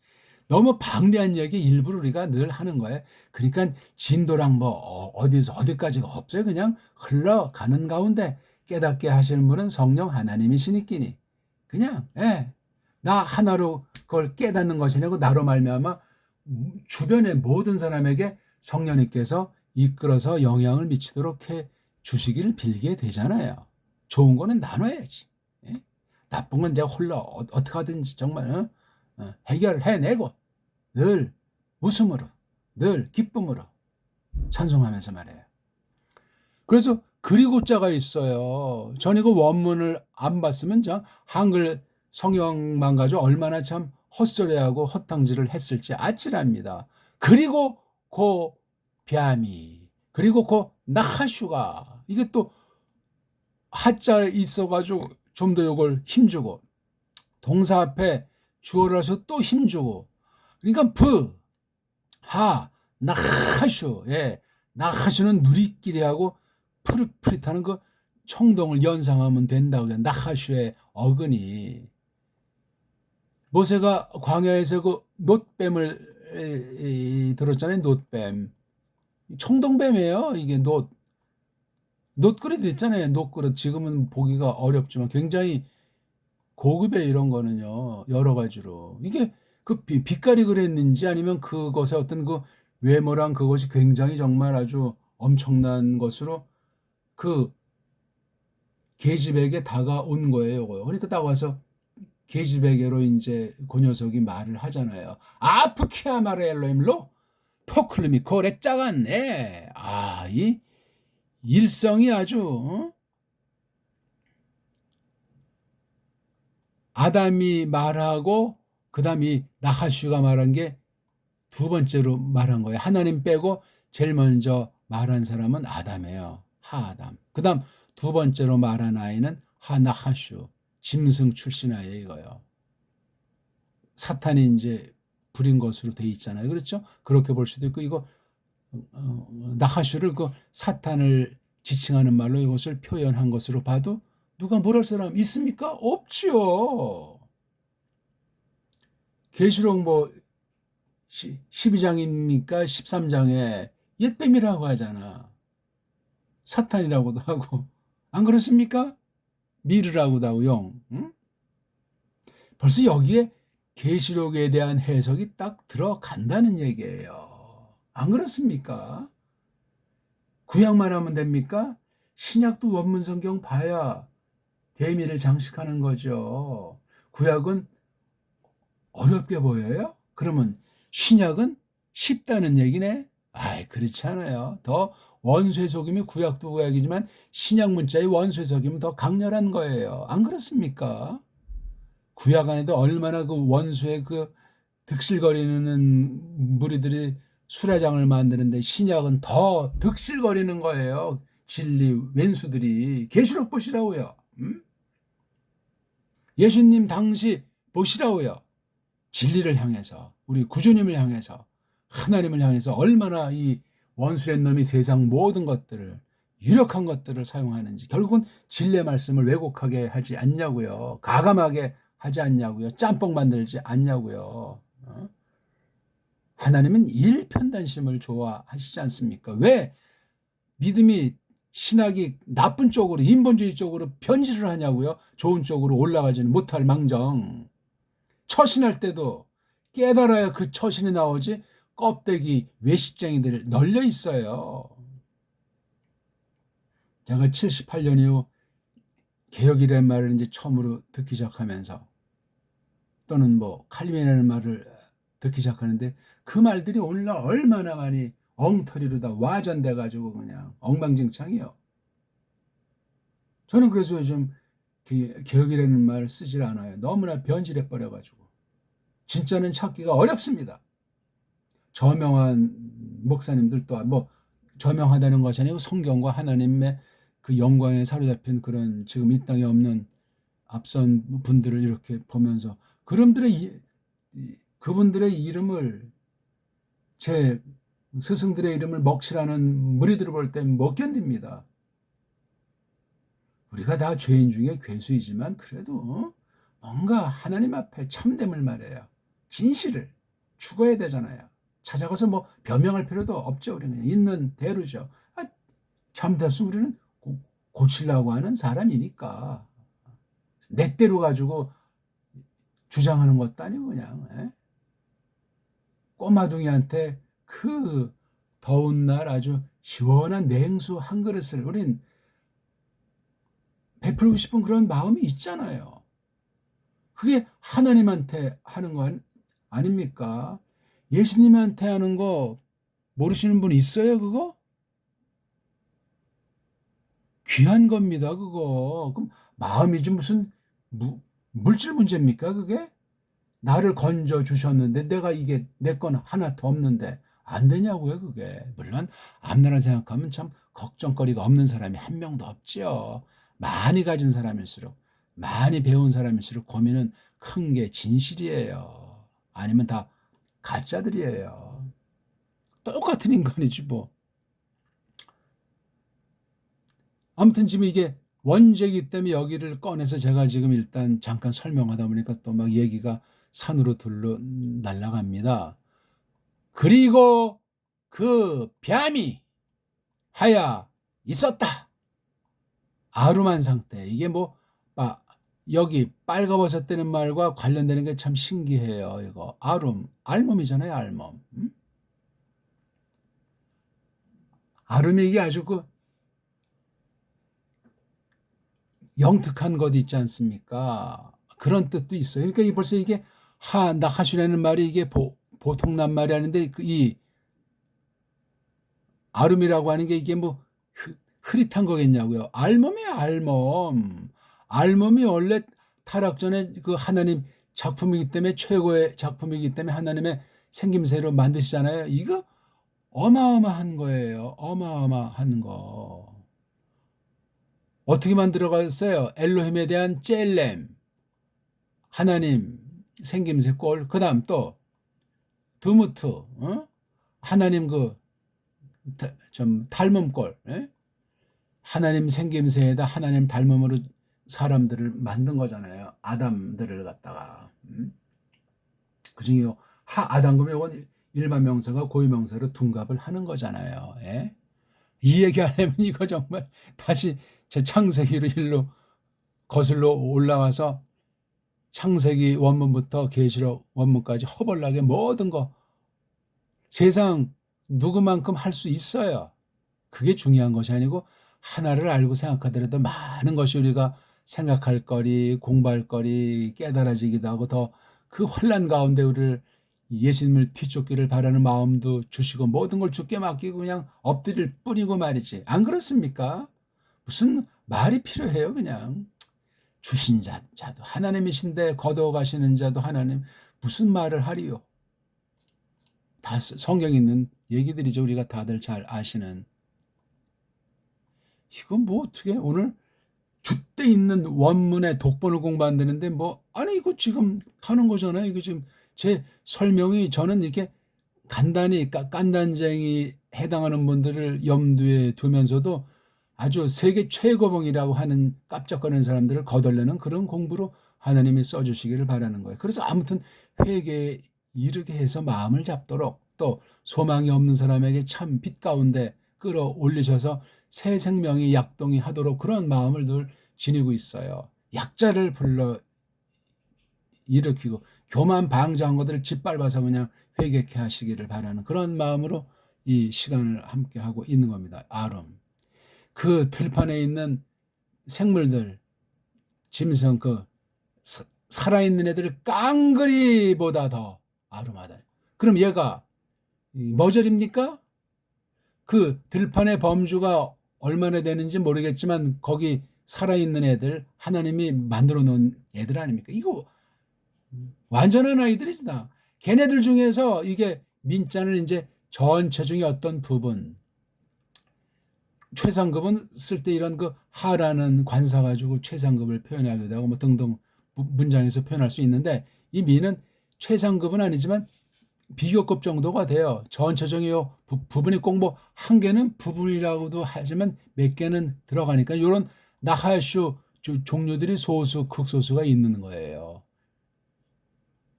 너무 방대한 얘기 일부러 우리가 늘 하는 거예요. 그러니까 진도랑 뭐 어디서 어디까지가 없어요. 그냥 흘러가는 가운데 깨닫게 하시는 분은 성령 하나님이시니끼니 그냥 나 하나로 그걸 깨닫는 것이냐고 나로 말미암아 주변의 모든 사람에게 성령님께서 이끌어서 영향을 미치도록 해 주시기를 빌게 되잖아요. 좋은 거는 나눠야지. 나쁜 건 제가 홀로 어떻게 하든지 정말 해결해내고 늘 웃음으로 늘 기쁨으로 찬송하면서 말해요. 그래서 그리고자가 있어요. 전 이거 원문을 안 봤으면 한글 성경만 가지고 얼마나 참 헛소리하고 헛당질을 했을지 아찔합니다. 그리고 고 뱀이 그리고 고 나하슈가 이게 또 하자 있어가지고 좀 더 이걸 힘주고 동사 앞에 주어를 해서 또 힘주고 그러니까 나하슈 나하슈는 누리끼리하고 푸릿푸릿하는 그 청동을 연상하면 된다고 해요. 나하슈의 어근이 모세가 광야에서 그 놋뱀을 들었잖아요. 놋뱀 청동뱀이에요. 이게 놋그릇 있잖아요. 놋그릇 지금은 보기가 어렵지만 굉장히 고급의 이런 거는요. 여러 가지로 이게 그 빛깔이 그랬는지 아니면 그것의 어떤 그 외모랑 그것이 굉장히 정말 아주 엄청난 것으로 그 계집에게 다가온 거예요. 그러니까 딱 와서 계집에게로 이제 그 녀석이 말을 하잖아요. 아프키아 마레엘로임로 토클리미 코레 짜간 이 일성이 아주 아담이 말하고 그다음이 나하슈가 말한 게 두 번째로 말한 거예요. 하나님 빼고 제일 먼저 말한 사람은 아담이에요. 하아담. 그다음 두 번째로 말한 아이는 하나하슈. 짐승 출신 아이예요, 이거요. 사탄이 이제 부린 것으로 돼 있잖아요. 그렇죠? 그렇게 볼 수도 있고 이거 나하슈를 그 사탄을 지칭하는 말로 이것을 표현한 것으로 봐도 누가 뭐랄 사람 있습니까? 없지요. 계시록 뭐 12장입니까? 13장에 옛뱀이라고 하잖아. 사탄이라고도 하고. 안 그렇습니까? 미르라고도 하고 영. 응? 벌써 여기에 계시록에 대한 해석이 딱 들어간다는 얘기예요. 안 그렇습니까? 구약만 하면 됩니까? 신약도 원문 성경 봐야 대미를 장식하는 거죠. 구약은 어렵게 보여요? 그러면 신약은 쉽다는 얘기네? 아이, 그렇지 않아요. 더 원수의 속임이 구약도 구약이지만 신약 문자의 원수의 속임은 더 강렬한 거예요. 안 그렇습니까? 구약 안에도 얼마나 그 원수의 그 득실거리는 무리들이 수라장을 만드는데 신약은 더 득실거리는 거예요. 진리 왼수들이. 계시록 보시라고요. 예수님 당시 보시라고요. 진리를 향해서, 우리 구주님을 향해서, 하나님을 향해서 얼마나 이 원수의 놈이 세상 모든 것들을, 유력한 것들을 사용하는지, 결국은 진리의 말씀을 왜곡하게 하지 않냐고요. 가감하게 하지 않냐고요. 짬뽕 만들지 않냐고요. 하나님은 일편단심을 좋아하시지 않습니까? 왜 믿음이, 신학이 나쁜 쪽으로, 인본주의 쪽으로 변질을 하냐고요. 좋은 쪽으로 올라가지는 못할 망정. 처신할 때도 깨달아야 그 처신이 나오지, 껍데기 외식쟁이들 널려 있어요. 제가 78년 이후 개혁이라는 말을 이제 처음으로 듣기 시작하면서, 또는 뭐 칼빈이라는 말을 듣기 시작하는데, 그 말들이 오늘날 얼마나 많이 엉터리로 다 와전돼 가지고 그냥 엉망진창이요. 저는 그래서 요즘 개혁이라는 말 쓰질 않아요. 너무나 변질해 버려 가지고 진짜는 찾기가 어렵습니다. 저명한 목사님들도 뭐 저명하다는 것이 아니고 성경과 하나님의 그 영광에 사로잡힌 그런 지금 이 땅에 없는 앞선 분들을 이렇게 보면서 그분들의 이름을, 제 스승들의 이름을 먹칠하는 무리들을 볼 때 못 견딥니다. 우리가 다 죄인 중에 괴수이지만 그래도 뭔가 하나님 앞에 참됨을 말해요. 진실을 죽어야 되잖아요. 찾아가서 뭐 변명할 필요도 없죠. 우리는 그냥 있는 대로죠. 잘못했으면 우리는 고치려고 하는 사람이니까 내 대로 가지고 주장하는 것도 아니고 그냥 꼬마둥이한테 그 더운 날 아주 시원한 냉수 한 그릇을 우린 베풀고 싶은 그런 마음이 있잖아요. 그게 하나님한테 하는 거 아닙니까? 예수님한테 하는 거 모르시는 분 있어요, 그거? 귀한 겁니다, 그거. 그럼 마음이지 무슨 물질 문제입니까, 그게? 나를 건져 주셨는데 내가 이게 내 건 하나도 없는데 안 되냐고요, 그게. 물론 앞나라 생각하면 참 걱정거리가 없는 사람이 한 명도 없지요. 많이 가진 사람일수록, 많이 배운 사람일수록 고민은 큰 게 진실이에요. 아니면 다 가짜들이에요. 똑같은 인간이지 뭐. 아무튼 지금 이게 원죄이기 때문에 여기를 꺼내서 제가 지금 일단 잠깐 설명하다 보니까 또 막 얘기가 산으로 들로 날아갑니다. 그리고 그 뱀이 하야 있었다. 아름한 상태. 이게 뭐 여기 빨가벗었다는 말과 관련되는 게 참 신기해요. 이거 알몸이잖아요. 알몸. 아름이 이게 아주 그 영특한 것 있지 않습니까? 그런 뜻도 있어요. 그러니까 벌써 이게 하슈라는 말이 이게 보통난 말이 아닌데 이 아름이라고 하는 게 이게 뭐 흐릿한 거겠냐고요. 알몸이에요, 알몸. 알몸이 원래 타락 전에 그 하나님 작품이기 때문에, 최고의 작품이기 때문에 하나님의 생김새로 만드시잖아요. 이거 어마어마한 거예요. 어마어마한 거. 어떻게 만들어갔어요? 엘로힘에 대한 젤렘, 하나님 생김새 꼴, 그 다음 또 드무트, 하나님 그 좀 닮은 꼴, 하나님 생김새에다 하나님 닮음으로 사람들을 만든 거잖아요. 아담들을 갖다가. 그중에 아담금이 이건 일반 명사가 고유 명사로 둔갑을 하는 거잖아요. 예? 이 얘기하려면 이거 정말 다시 제 창세기로 일로 거슬러 올라와서 창세기 원문부터 계시록 원문까지 허벌나게 모든 거 세상 누구만큼 할 수 있어요. 그게 중요한 것이 아니고 하나를 알고 생각하더라도 많은 것이 우리가 생각할 거리, 공부할 거리, 깨달아지기도 하고 더 그 혼란 가운데 우리를 예수님을 뒤쫓기를 바라는 마음도 주시고 모든 걸 주께 맡기고 그냥 엎드릴 뿐이고 말이지. 안 그렇습니까? 무슨 말이 필요해요, 그냥. 주신 자도 하나님이신데 거두어 가시는 자도 하나님, 무슨 말을 하리요? 다 성경에 있는 얘기들이죠. 우리가 다들 잘 아시는. 이건 뭐 어떻게 오늘 줏대 있는 원문의 독본을 공부한다는데 뭐 아니 이거 지금 하는 거잖아요. 이거 지금 제 설명이 저는 이렇게 간단히 깐단쟁이 해당하는 분들을 염두에 두면서도 아주 세계 최고봉이라고 하는 깜짝거리는 사람들을 거덜내는 그런 공부로 하나님이 써주시기를 바라는 거예요. 그래서 아무튼 회개에 이르게 해서 마음을 잡도록 또 소망이 없는 사람에게 참 빛 가운데 끌어올리셔서 새 생명이 약동이 하도록 그런 마음을 늘 지니고 있어요. 약자를 불러 일으키고 교만 방자한 것들을 짓밟아서 그냥 회개케 하시기를 바라는 그런 마음으로 이 시간을 함께 하고 있는 겁니다. 아름. 그 들판에 있는 생물들, 짐승, 살아있는 애들 깡그리보다 더 아름하다. 그럼 얘가 머저립니까? 그 들판의 범주가 얼마나 되는지 모르겠지만 거기 살아있는 애들 하나님이 만들어 놓은 애들 아닙니까? 이거 완전한 아이들이다. 걔네들 중에서 이게 민자는 이제 전체 중에 어떤 부분 최상급은 쓸 때 이런 그 하라는 관사 가지고 최상급을 표현하기도 하고 뭐 등등 문장에서 표현할 수 있는데 이 미는 최상급은 아니지만 비교급 정도가 돼요. 전체적인 요 부분이 꼭 뭐 한 개는 부분이라고도 하지만 몇 개는 들어가니까 이런 나하슈 종류들이 소수 극소수가 있는 거예요.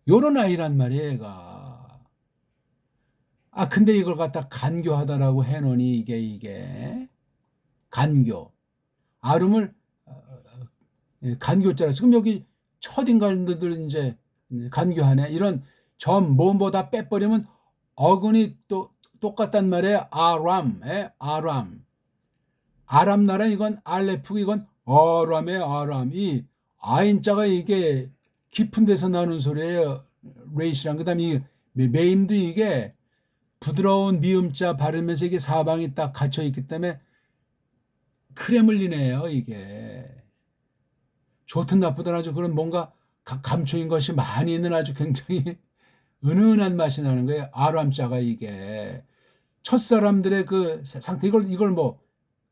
요런 아이란 말이에요, 얘가. 근데 이걸 갖다 간교하다라고 해놓으니 이게 간교. 아름을 간교자라. 지금 여기 첫 인간들 이제 간교하네. 이런 점 모음보다 빼버리면 어근이 또 똑같단 말이에요. 아람. 아람 나라 이건 알레프 이건 어람이에요. 어람. 이 아인자가 이게 깊은 데서 나오는 소리예요. 레이시랑 그다음에 이 메임도 이게 부드러운 미음자 발음에서 이게 사방이 딱 갇혀 있기 때문에 크레물린이에요. 이게 좋든 나쁘든 아주 그런 뭔가 감춰인 것이 많이 있는 아주 굉장히 은은한 맛이 나는 거예요. 아람자가 이게 첫사람들의 그 상태 이걸 뭐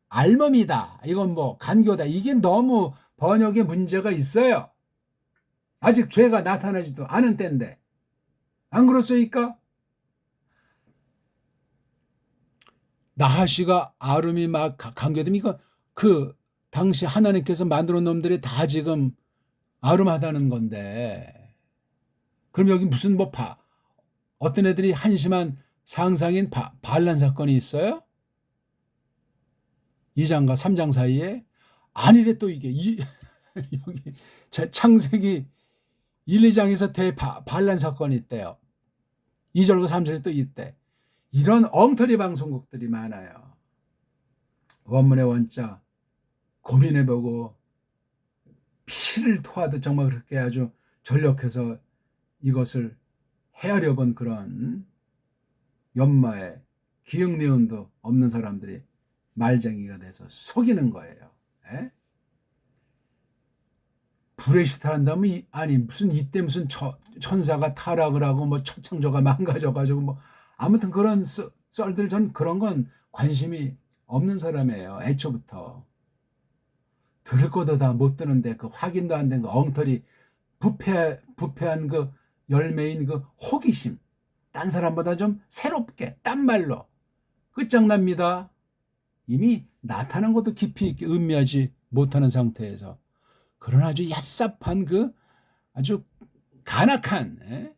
알몸이다. 이건 뭐 간교다. 이게 너무 번역에 문제가 있어요. 아직 죄가 나타나지도 않은 때인데 안 그렇습니까? 나하시가 아름이 막 간교되면 이거 그 당시 하나님께서 만들어 놓은 놈들이 다 지금 아름하다는 건데 그럼 여기 무슨 뭐 어떤 애들이 한심한 상상인 반란 사건이 있어요? 2장과 3장 사이에 아니래. 또 이게 여기 창세기 1, 2장에서 반란 사건이 있대요. 2절과 3절에 또 있대. 이런 엉터리 방송국들이 많아요. 원문의 원자 고민해보고 피를 토하듯 정말 그렇게 아주 전력해서 이것을 헤아려 본 그런 연마에 기억내음도 없는 사람들이 말쟁이가 돼서 속이는 거예요. 에? 브레시트 한다면 아니 무슨 이때 무슨 천사가 타락을 하고 뭐 천창조가 망가져가지고 뭐 아무튼 그런 썰들 전 그런 건 관심이 없는 사람이에요. 애초부터 들을 것도 다 못 듣는데 그 확인도 안 된 그 엉터리 부패한 그 열매인 그 호기심 딴 사람보다 좀 새롭게 딴 말로 끝장납니다. 이미 나타난 것도 깊이 있게 음미하지 못하는 상태에서 그런 아주 얍삽한 그 아주 간악한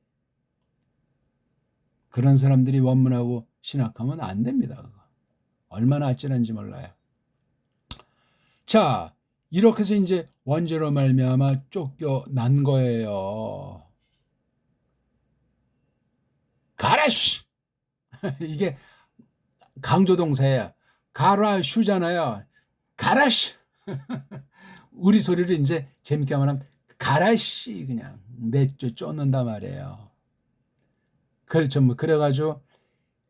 그런 사람들이 원문하고 신학하면 안 됩니다. 그거. 얼마나 아찔한지 몰라요. 자, 이렇게 해서 이제 원죄로 말미암아 쫓겨난 거예요. 가라 슈! 이게 강조동사예요. 가라 슈잖아요. 가라 슈! 우리 소리를 이제 재밌게 말하면 가라 씨 그냥 쫓는다 말이에요. 그렇죠. 뭐 그래가지고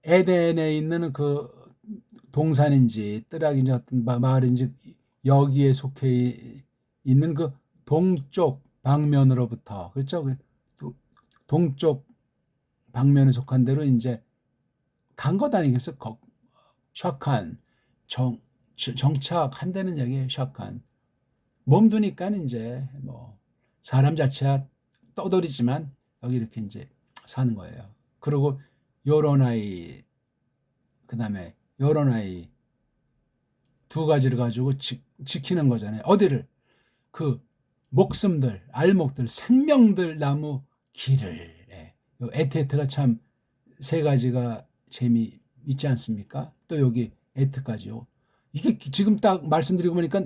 에덴에 있는 그 동산인지 뜰락인지 어떤 마을인지 여기에 속해 있는 그 동쪽 방면으로부터 그렇죠. 동쪽 방면에 속한 대로 이제 간 거 다니면서 셔칸 정착한다는 얘기예요. 셔칸 몸두니까 이제 뭐 사람 자체가 떠돌이지만 여기 이렇게 이제 사는 거예요. 그리고 요런 아이 그다음에 요런 아이 두 가지를 가지고 지키는 거잖아요. 어디를 그 목숨들, 알목들, 생명들 나무 길을 요 에테트가 참 세 가지가 재미 있지 않습니까? 또 여기 에트까지요. 이게 지금 딱 말씀드리고 보니까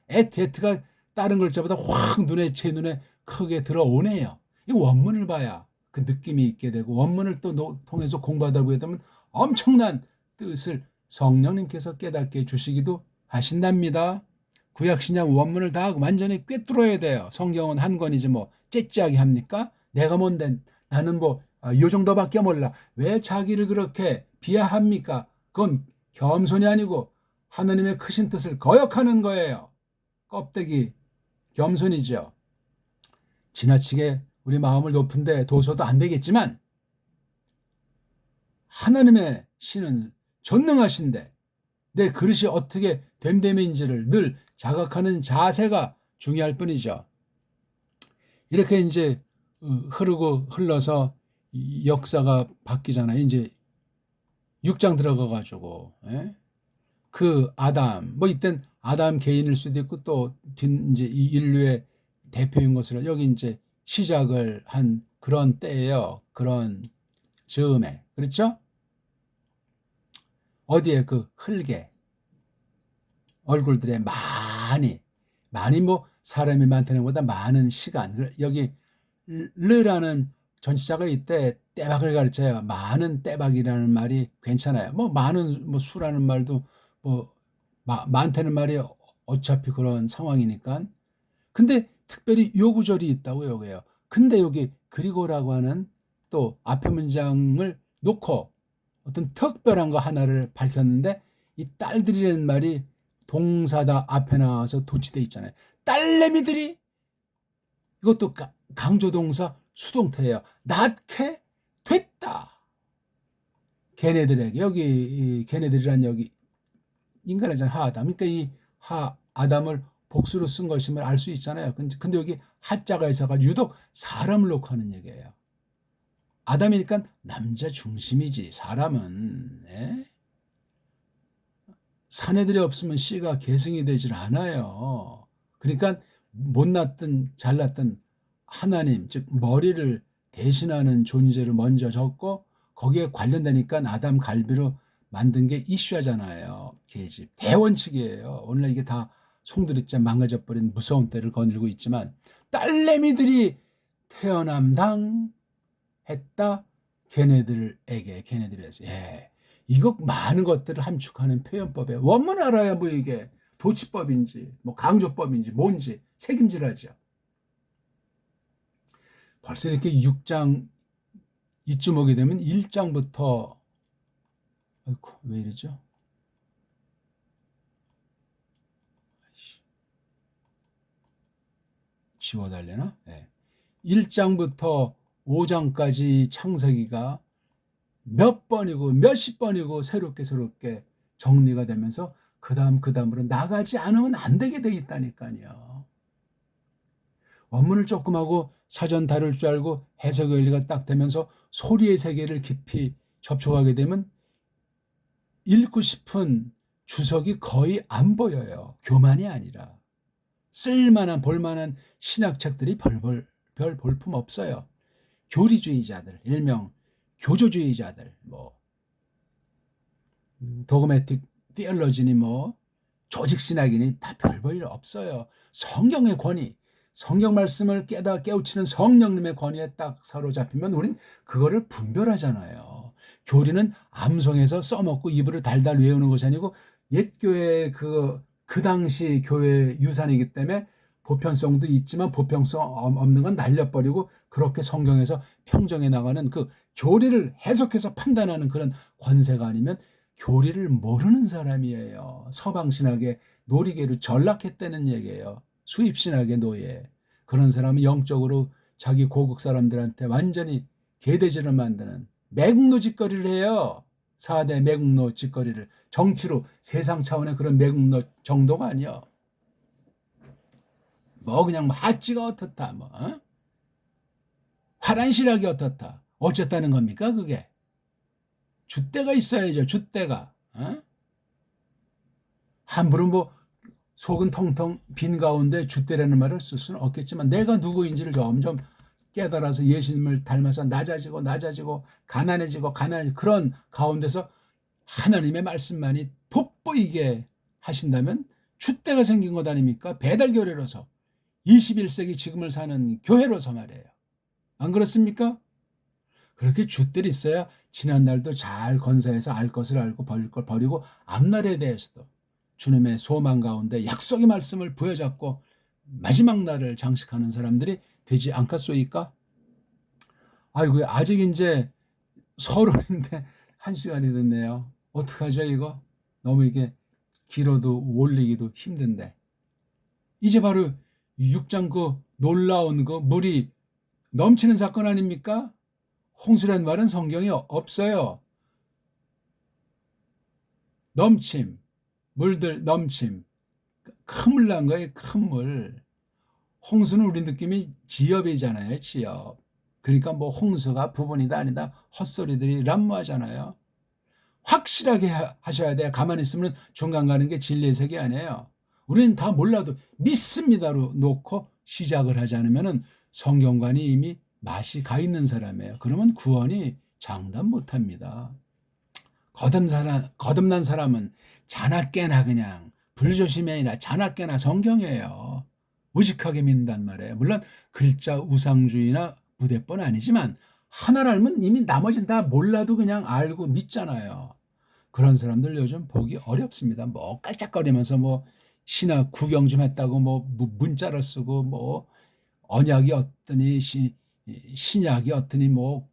에트가 다른 글자보다 확 제 눈에 크게 들어오네요. 이 원문을 봐야 그 느낌이 있게 되고 원문을 또 통해서 공부하다 보게 되면 엄청난 뜻을 성령님께서 깨닫게 해주시기도 하신답니다. 구약신약 원문을 다 완전히 꿰뚫어야 돼요. 성경은 한 권이지 뭐 째째하게 합니까? 내가 뭔데 나는 뭐 요 정도밖에 몰라. 왜 자기를 그렇게 비하합니까? 그건 겸손이 아니고 하나님의 크신 뜻을 거역하는 거예요. 껍데기 겸손이죠. 지나치게 우리 마음을 높은데 도서도 안 되겠지만 하나님의 신은 전능하신데 내 그릇이 어떻게 됨됨인지를 늘 자각하는 자세가 중요할 뿐이죠. 이렇게 이제 흐르고 흘러서 역사가 바뀌잖아요. 이제 6장 들어가가지고 그 아담 뭐 이땐 아담 개인일 수도 있고 또 이제 이 인류의 대표인 것으로 여기 이제 시작을 한 그런 때예요. 그런 즈음에 그렇죠? 어디에 그 흙에 얼굴들에 많이 뭐 사람이 많다는 것보다 많은 시간 여기 르라는 전치사가 이때 때박을 가르쳐요. 많은 때박이라는 말이 괜찮아요. 뭐 많은 뭐 수라는 말도 뭐 많다는 말이 어차피 그런 상황이니까. 근데 특별히 요 구절이 있다고 여기요. 근데 여기 그리고라고 하는 또 앞에 문장을 놓고 어떤 특별한 거 하나를 밝혔는데 이 딸들이라는 말이 동사다 앞에 나와서 도치돼 있잖아요. 딸내미들이 이것도 강조동사 수동태예요. 낳게 됐다. 걔네들에게 여기 걔네들이란 여기 인간이잖아 하아담. 그러니까 이 아담을 복수로 쓴 것임을 알 수 있잖아요. 근데 여기 하자가 있어가 유독 사람을 놓고 하는 얘기예요. 아담이니까 남자 중심이지 사람은 사내들이 없으면 씨가 계승이 되질 않아요. 그러니까 못났든 잘났든 하나님 즉 머리를 대신하는 존재를 먼저 적고 거기에 관련되니까 아담 갈비로 만든 게 이슈하잖아요. 계집 대원칙이에요. 오늘날 이게 다 송두리째 망가져버린 무서운 때를 거닐고 있지만 딸내미들이 태어남당 했다 걔네들에게서 이거 많은 것들을 함축하는 표현법에 원문 알아야 뭐 이게 도치법인지 뭐 강조법인지 뭔지 책임질하죠. 벌써 이렇게 6장 이쯤 오게 되면 1장부터 아이고 왜 이러죠? 지워달래나? 1장부터 5장까지 창세기가 몇 번이고 몇십 번이고 새롭게 정리가 되면서 그 다음으로 나가지 않으면 안 되게 돼 있다니까요. 원문을 조금 하고 사전 다룰 줄 알고 해석 원리가 딱 되면서 소리의 세계를 깊이 접촉하게 되면 읽고 싶은 주석이 거의 안 보여요. 교만이 아니라 쓸만한 볼만한 신학책들이 별 볼품 없어요. 교리주의자들 일명 교조주의자들, 뭐 도그매틱 티얼로지니 뭐 조직신학이니 다 별 볼 일 없어요. 성경의 권위, 성경 말씀을 깨우치는 성령님의 권위에 딱 사로잡히면 우린 그거를 분별하잖아요. 교리는 암송해서 써먹고 입으로 달달 외우는 것이 아니고 옛 교회의 그 당시 교회 유산이기 때문에 보편성도 있지만 보편성 없는 건 날려버리고 그렇게 성경에서 평정해 나가는 그 교리를 해석해서 판단하는 그런 권세가 아니면 교리를 모르는 사람이에요. 서방신학의 놀이개로 전락했다는 얘기예요. 수입신학의 노예. 그런 사람은 영적으로 자기 고국 사람들한테 완전히 개돼지를 만드는 매국노 짓거리를 해요. 4대 매국노 짓거리를. 정치로 세상 차원의 그런 매국노 정도가 아니요. 뭐 그냥 핫지가 어떻다 뭐 화란실하게 어떻다 어쨌다는 겁니까 그게. 줏대가 있어야죠. 줏대가. 함부로 뭐 속은 텅텅 빈 가운데 줏대라는 말을 쓸 수는 없겠지만 내가 누구인지를 점점 깨달아서 예수님을 닮아서 낮아지고 가난해지고 그런 가운데서 하나님의 말씀만이 돋보이게 하신다면 줏대가 생긴 것 아닙니까? 배달교회로서 21세기 지금을 사는 교회로서 말이에요. 안 그렇습니까? 그렇게 줏대를 있어야 지난날도 잘 건사해서 알 것을 알고 버릴 걸 버리고 앞날에 대해서도 주님의 소망 가운데 약속의 말씀을 부여잡고 마지막 날을 장식하는 사람들이 되지 않겠소이까? 아이고 아직 이제 서론인데 1시간이 됐네요. 어떡하죠 이거? 너무 이게 길어도 올리기도 힘든데. 이제 바로 6장 그 놀라운 그 물이 넘치는 사건 아닙니까? 홍수란 말은 성경에 없어요. 넘침, 물들 넘침. 큰 물 난 거예요, 큰 물. 홍수는 우리 느낌이 지엽이잖아요, 지엽. 그러니까 뭐 홍수가 부분이다 아니다 헛소리들이 난무하잖아요. 확실하게 하셔야 돼요. 가만히 있으면 중간 가는 게 진리의 세계 아니에요. 우리는 다 몰라도 믿습니다로 놓고 시작을 하지 않으면 성경관이 이미 맛이 가 있는 사람이에요. 그러면 구원이 장담 못합니다. 거듭난 사람은 자나깨나 그냥 불조심해이나 자나깨나 성경이에요. 우직하게 믿는단 말이에요. 물론 글자 우상주의나 무대뻔 아니지만 하나를 알면 이미 나머지는 다 몰라도 그냥 알고 믿잖아요. 그런 사람들 요즘 보기 어렵습니다. 뭐 깔짝거리면서 뭐 신학 구경 좀 했다고 뭐 문자를 쓰고 뭐 언약이 어떠니 신약이 어떠니 뭐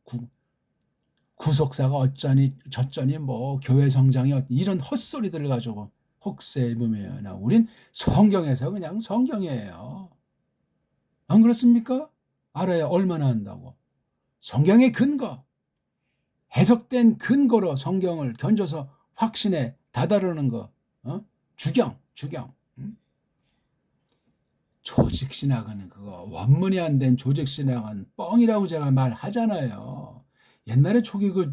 구속사가 어쩌니 저쩌니 뭐 교회 성장이 이런 헛소리들을 가지고 혹세무매나 우린 성경에서 그냥 성경이에요. 안 그렇습니까? 알아야 얼마나 한다고. 성경의 근거, 해석된 근거로 성경을 견줘서 확신에 다다르는 거, 주경. 조직신학은 그거 원문이 안 된 조직신학은 뻥이라고 제가 말하잖아요. 옛날에 초기 그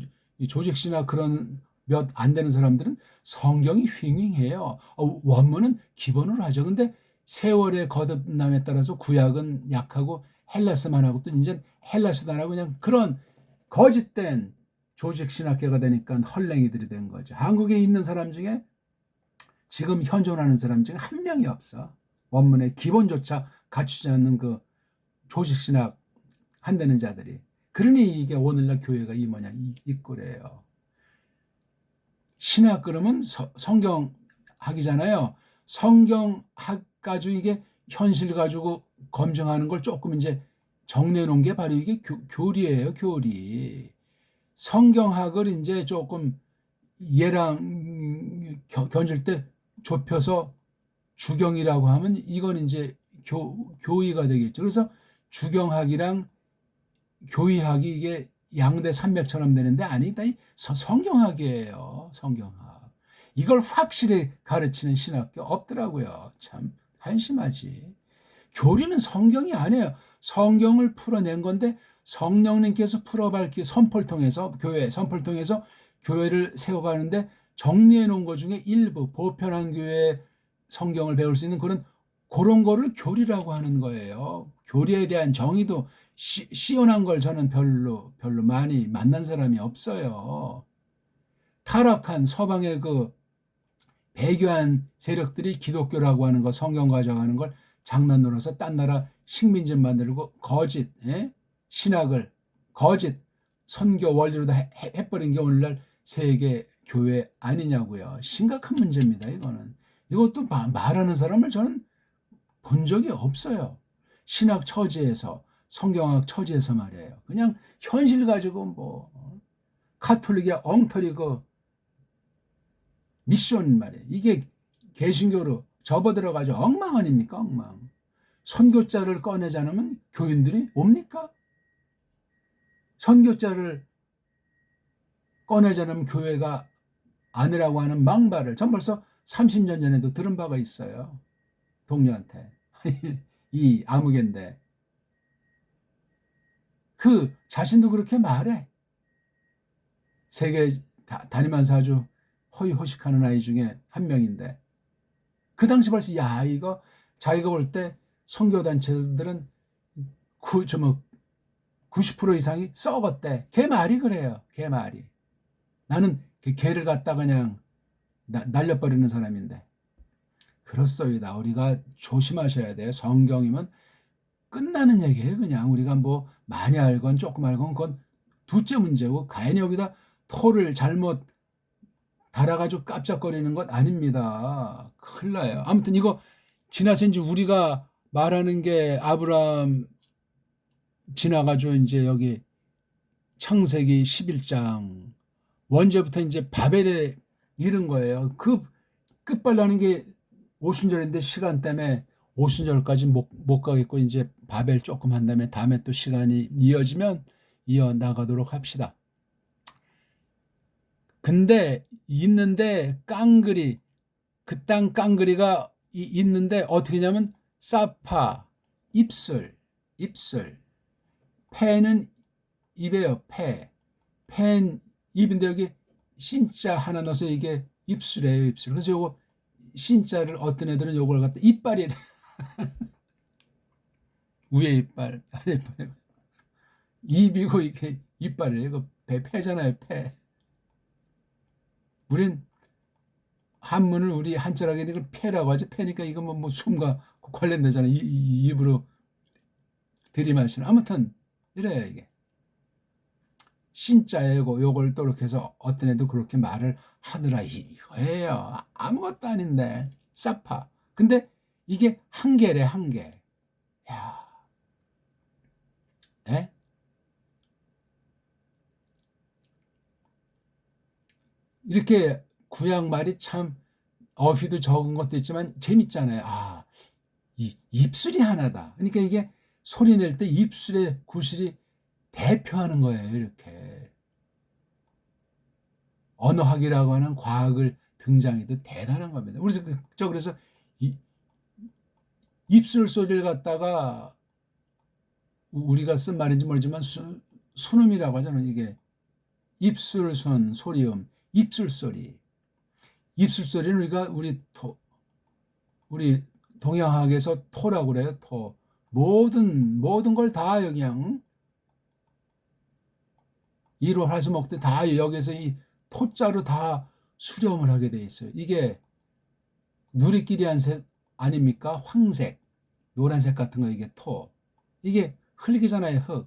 조직신학 그런 몇 안 되는 사람들은 성경이 휘잉해요. 원문은 기본으로 하죠. 근데 세월의 거듭남에 따라서 구약은 약하고 헬라스만 하고 또 이제 헬라스도 안 하고 그냥 그런 거짓된 조직신학계가 되니까 헐랭이들이 된 거죠. 한국에 있는 사람 중에 지금 현존하는 사람 중에 한 명이 없어. 원문의 기본조차 갖추지 않는 그 조직신학 한다는 자들이. 그러니 이게 오늘날 교회가 이 모양 이 꼴이에요. 신학 그러면 성경학이잖아요. 성경학 가지고 이게 현실 가지고 검증하는 걸 조금 이제 정리해 놓은 게 바로 이게 교리예요, 교리. 성경학을 이제 조금 얘랑 견질 때 좁혀서 주경이라고 하면 이건 이제 교의가 되겠죠. 그래서 주경학이랑 교의학이 이게 양대 산맥처럼 되는데 아니다. 성경학이에요. 성경학. 이걸 확실히 가르치는 신학교 없더라고요. 참 한심하지. 교리는 성경이 아니에요. 성경을 풀어낸 건데 성령님께서 풀어밟기 선포를 통해서 선포를 통해서 교회를 세워가는데 정리해 놓은 것 중에 일부 보편한 교회 성경을 배울 수 있는 그런 거를 교리라고 하는 거예요. 교리에 대한 정의도 시원한 걸 저는 별로 많이 만난 사람이 없어요. 타락한 서방의 그 배교한 세력들이 기독교라고 하는 거, 성경 가져가는 걸 장난으로 해서 딴 나라 식민지 만들고 거짓 신학을 거짓 선교 원리로 다 해버린 게 오늘날 세계 교회 아니냐고요. 심각한 문제입니다. 이거는. 이것도 말하는 사람을 저는 본 적이 없어요. 신학 처지에서, 성경학 처지에서 말이에요. 그냥 현실 가지고 뭐 카톨릭의 엉터리 그 미션 말이에요. 이게 개신교로 접어들어가지고 엉망 아닙니까? 엉망. 선교자를 꺼내지 않으면 교인들이 옵니까? 선교자를 꺼내지 않으면 교회가 아니라고 하는 망발을 전 벌써 30년 전에도 들은 바가 있어요. 동료한테. 이 아무개인데. 그 자신도 그렇게 말해. 세계 다니면서 아주 허위호식하는 아이 중에 한 명인데 그 당시 벌써 야 이거 자기가 볼 때 선교단체들은 90% 이상이 썩었대. 걔 말이 그래요. 걔 말이. 나는 걔를 갖다 그냥 날려버리는 사람인데. 그렇소이다. 우리가 조심하셔야 돼요. 성경이면 끝나는 얘기예요. 그냥 우리가 뭐 많이 알건 조금 알건 그건 둘째 문제고 가인이 여기다 토를 잘못 달아가지고 깜짝거리는 것 아닙니다. 큰일 나요. 아무튼 이거 지나서 이제 우리가 말하는 게 아브라함 지나가지고 이제 여기 창세기 11장 원제부터 이제 바벨에 이른 거예요. 그 끝발나는 게 오순절인데 시간 때문에 오순절까지 못 가겠고 이제 바벨 조금 한 다음에 또 시간이 이어지면 이어 나가도록 합시다. 근데 있는데 깡그리 그 땅 깡그리가 있는데 어떻게 하냐면 사파 입술 폐는 입에요. 폐는 입인데 여기 신자 하나 넣어서 이게 입술이에요. 입술. 그래서 요거 신자를 어떤 애들은 요걸 갖다 이빨이 위에 이빨 아래 이빨 입이고 이게 이빨이에요. 이거 폐잖아요. 폐. 우린 한문을 우리 한자락에 이걸 폐라고 하지. 폐니까 이거 뭐 숨과 관련되잖아요. 입으로 들이마시는. 아무튼 이래요 이게. 신자애고 요걸 또 이렇게 해서 어떤 애도 그렇게 말을 하더라 이거예요. 아무것도 아닌데 사파. 근데 이게 한계래 한계. 야, 에? 이렇게 구약 말이 참 어휘도 적은 것도 있지만 재밌잖아요. 아, 이 입술이 하나다. 그러니까 이게 소리 낼 때 입술의 구실이 대표하는 거예요. 이렇게 언어학이라고 하는 과학을 등장해도 대단한 겁니다. 그래서 입술 소리를 갖다가 우리가 쓴 말인지 모르지만 순음이라고 하잖아요. 이게 입술순 소리음, 입술 소리. 입술 소리는 우리 동양학에서 토라고 그래요. 토. 모든 걸 다 그냥 이로 화수목도 다 여기서 이 토자로 다 수렴을 하게 돼 있어요. 이게 누리끼리 한 색 아닙니까? 황색, 노란색 같은 거 이게 토. 이게 흙이잖아요.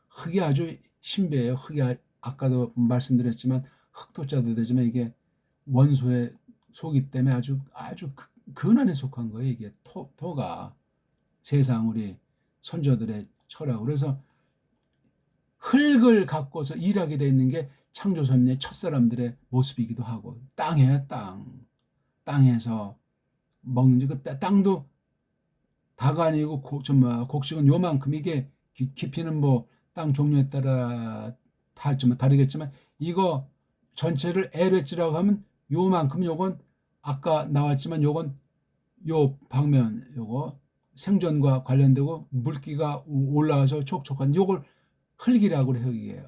흙이 아주 신비해요. 흙이 아까도 말씀드렸지만 흙토자도 되지만 이게 원소의 소기 때문에 아주 근원에 속한 거예요. 이게 토가 세상 우리 선조들의 철학. 그래서 흙을 갖고서 일하게 돼 있는 게 창조선의 첫사람들의 모습이기도 하고 땅이에요. 땅에서 먹는 그 땅도 다가 아니고 곡식은 요만큼. 이게 깊이는 뭐 땅 종류에 따라 좀 다르겠지만 이거 전체를 LH라고 하면 요만큼. 요건 아까 나왔지만 요건 요 방면 요거 생존과 관련되고 물기가 올라와서 촉촉한 요걸 흙이라고 해요. 이게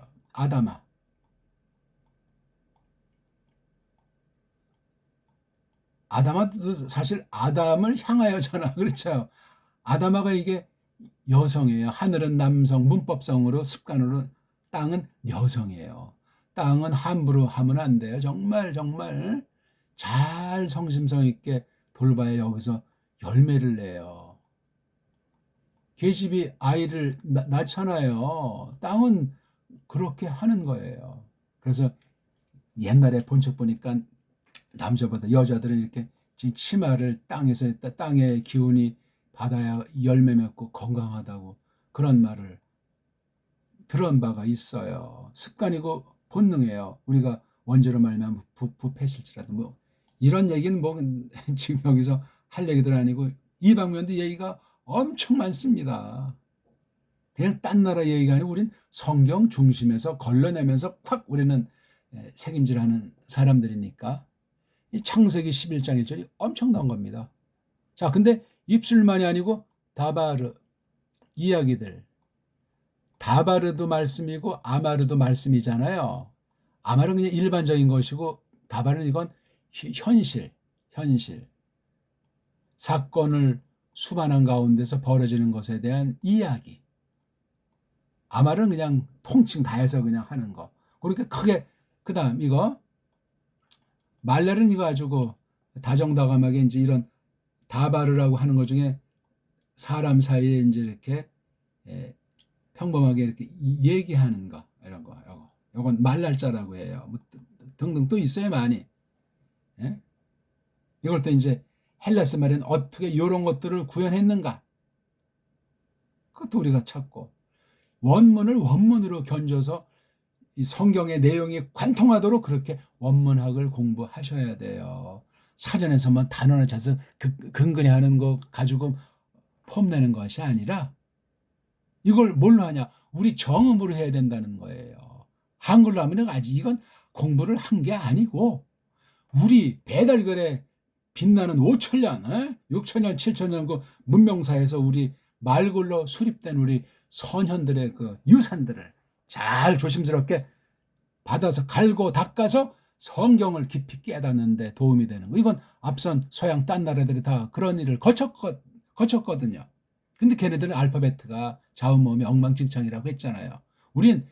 아담아도 사실 아담을 향하여잖아. 그렇죠. 아담아가 이게 여성이에요. 하늘은 남성, 문법성으로 습관으로 땅은 여성이에요. 땅은 함부로 하면 안 돼요. 정말 정말 잘 성심성 있게 돌봐야 여기서 열매를 내요. 계집이 아이를 낳잖아요. 땅은 그렇게 하는 거예요. 그래서 옛날에 본책 보니까 남자보다 여자들은 이렇게 치마를 땅에서 땅의 기운이 받아야 열매 맺고 건강하다고 그런 말을 들은 바가 있어요. 습관이고 본능이에요. 우리가 원죄로 말하면 부패실지라도 뭐 이런 얘기는 뭐 지금 여기서 할 얘기들 아니고 이 방면도 얘기가 엄청 많습니다. 그냥 딴 나라 얘기가 아니고 우린 성경 중심에서 걸러내면서 콱 우리는 책임질하는 사람들이니까 이 창세기 11장 1절이 엄청난 겁니다. 자, 근데 입술만이 아니고 다바르 이야기들. 다바르도 말씀이고 아마르도 말씀이잖아요. 아마르는 그냥 일반적인 것이고 다바르는 이건 현실. 사건을 수반한 가운데서 벌어지는 것에 대한 이야기. 아마르는 그냥 통칭 다 해서 그냥 하는 거. 그렇게 크게 그다음 이거 말레는 이거 가지고 다정다감하게 이제 이런 다바르라고 하는 것 중에 사람 사이에 이제 이렇게 평범하게 이렇게 얘기하는 거 이런 거 요건 말랄자라고 해요. 뭐 등등 또 있어요 많이. 예? 이걸 또 이제 헬라스 말에는 어떻게 이런 것들을 구현했는가 그것도 우리가 찾고 원문을 원문으로 견줘서 이 성경의 내용이 관통하도록 그렇게 원문학을 공부하셔야 돼요. 사전에서만 단어나 찾아서 근거리 하는 거 가지고 폼내는 것이 아니라 이걸 뭘로 하냐? 우리 정음으로 해야 된다는 거예요. 한글로 하면 아직 이건 공부를 한 게 아니고 우리 배달글에 빛나는 5천년, 6천년, 7천년 그 문명사에서 우리 말글로 수립된 우리 선현들의 그 유산들을 잘 조심스럽게 받아서 갈고 닦아서 성경을 깊이 깨닫는 데 도움이 되는 거. 이건 앞선 서양 딴 나라들이 다 그런 일을 거쳤거든요. 근데 걔네들은 알파베트가 자음모음이 엉망진창이라고 했잖아요. 우린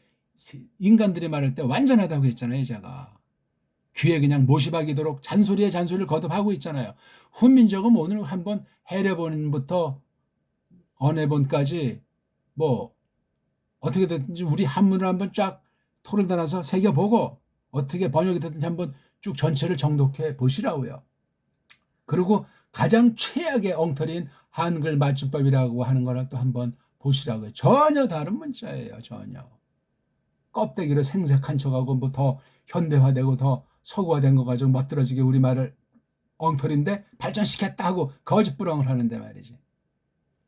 인간들이 말할 때 완전하다고 했잖아요. 제가. 귀에 그냥 못이 박이도록 잔소리에 잔소리를 거듭하고 있잖아요. 훈민정음 오늘 한번 해례본부터 언해본까지 뭐 어떻게 됐든지 우리 한문을 한번 쫙 토를 달아서 새겨보고 어떻게 번역이 됐든지 한번 쭉 전체를 정독해 보시라고요. 그리고 가장 최악의 엉터리인 한글 맞춤법이라고 하는 거를 또 한번 보시라고요. 전혀 다른 문자예요. 전혀. 껍데기로 생색한 척하고 뭐 더 현대화되고 더 서구화된 거 가지고 멋들어지게 우리말을 엉터리인데 발전시켰다 하고 거짓부렁을 하는데 말이지.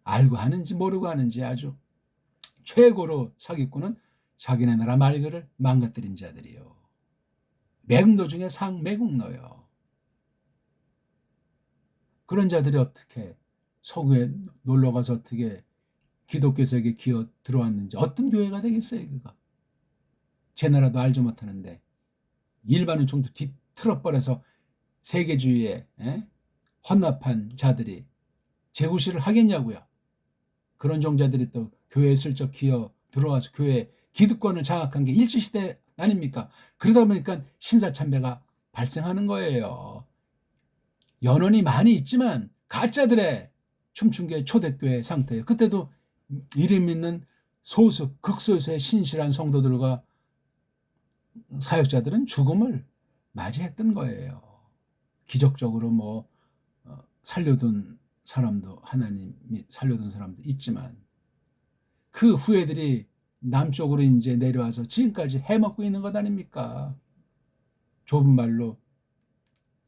알고 하는지 모르고 하는지 아주 최고로 사기꾼은 자기네 나라 말글을 망가뜨린 자들이요. 매국노 중에 상매국노요. 그런 자들이 어떻게 서구에 놀러가서 어떻게 기독교 세계에 기어 들어왔는지 어떤 교회가 되겠어요 그가. 제 나라도 알지 못하는데 일반은 정도 뒤틀어버려서 세계주의에 헌납한 자들이 재구시를 하겠냐고요. 그런 종자들이 또 교회에 슬쩍 기어 들어와서 교회 기득권을 장악한 게 일제시대 아닙니까? 그러다 보니까 신사참배가 발생하는 거예요. 연원이 많이 있지만 가짜들의 춤춘 게 초대교회 상태예요. 그때도 이름 있는 소수, 극소수의 신실한 성도들과 사역자들은 죽음을 맞이했던 거예요. 기적적으로 뭐 살려둔 사람도 하나님이 살려둔 사람도 있지만 그 후예들이 남쪽으로 이제 내려와서 지금까지 해먹고 있는 것 아닙니까? 좁은 말로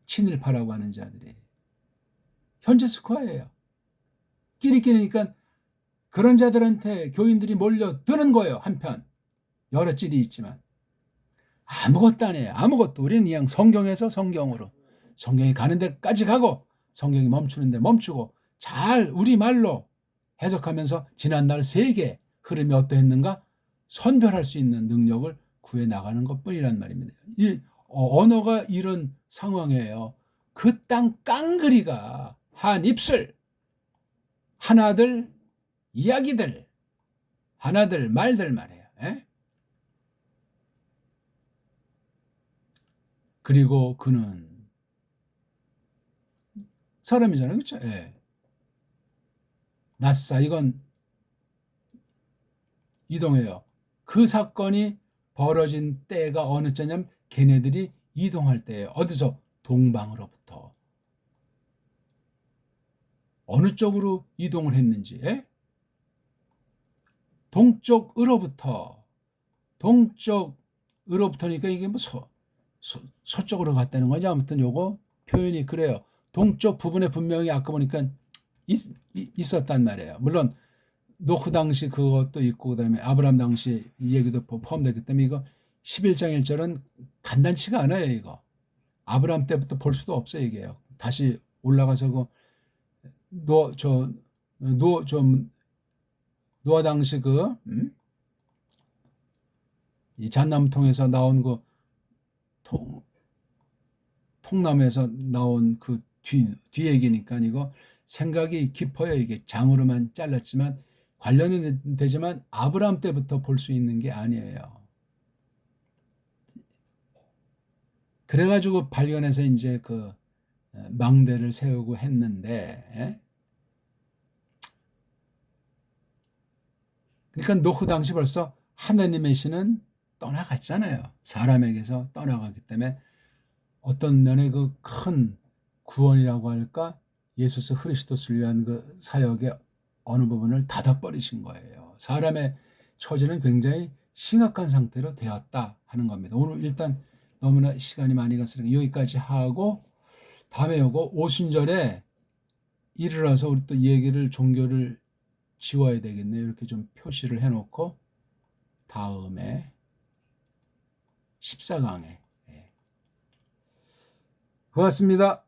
친일파라고 하는 자들이 현재 스코어예요. 끼리끼리니까 그런 자들한테 교인들이 몰려드는 거예요. 한편 여러 찔이 있지만 아무것도 안 해요. 아무것도. 우리는 그냥 성경에서 성경으로 성경이 가는 데까지 가고 성경이 멈추는 데 멈추고 잘 우리말로 해석하면서 지난날 세계 흐름이 어떠했는가 선별할 수 있는 능력을 구해나가는 것뿐이란 말입니다. 이 언어가 이런 상황이에요. 그 땅 깡그리가 한 입술, 한 아들, 이야기들, 하나들, 말들 말이에요. 예? 그리고 그는 사람이잖아요. 그렇죠? 예. 낫사 이건 이동해요. 그 사건이 벌어진 때가 어느 때냐면 걔네들이 이동할 때예요. 어디서? 동방으로부터. 어느 쪽으로 이동을 했는지. 예? 동쪽으로부터. 동쪽으로부터니까 이게 뭐 서쪽으로 갔다는 거지. 아무튼 요거 표현이 그래요. 동쪽 부분에 분명히 아까 보니까 있었단 말이에요. 물론 노후 당시 그것도 있고 그다음에 아브라함 당시 이 얘기도 포함되기 때문에 이거 11장 1절은 간단치가 않아요. 이거 아브라함 때부터 볼 수도 없어요. 이게요. 다시 올라가서 좀 노아 당시 이 잣나무 통해서 나온 통나무에서 나온 그 뒤 얘기니까 이거 생각이 깊어요. 이게 장으로만 잘랐지만 관련이 되지만 아브라함 때부터 볼 수 있는 게 아니에요. 그래가지고 발견해서 이제 그 망대를 세우고 했는데, 그러니까 노후 당시 벌써 하나님의 신은 떠나갔잖아요. 사람에게서 떠나가기 때문에 어떤 면에 그 큰 구원이라고 할까? 예수 그리스도를 위한 그 사역의 어느 부분을 닫아버리신 거예요. 사람의 처지는 굉장히 심각한 상태로 되었다 하는 겁니다. 오늘 일단 너무나 시간이 많이 갔으니까 여기까지 하고 다음에 요거 오순절에 이르러서 우리 또 얘기를 종교를 지워야 되겠네요. 이렇게 좀 표시를 해놓고 다음에 14강에 고맙습니다.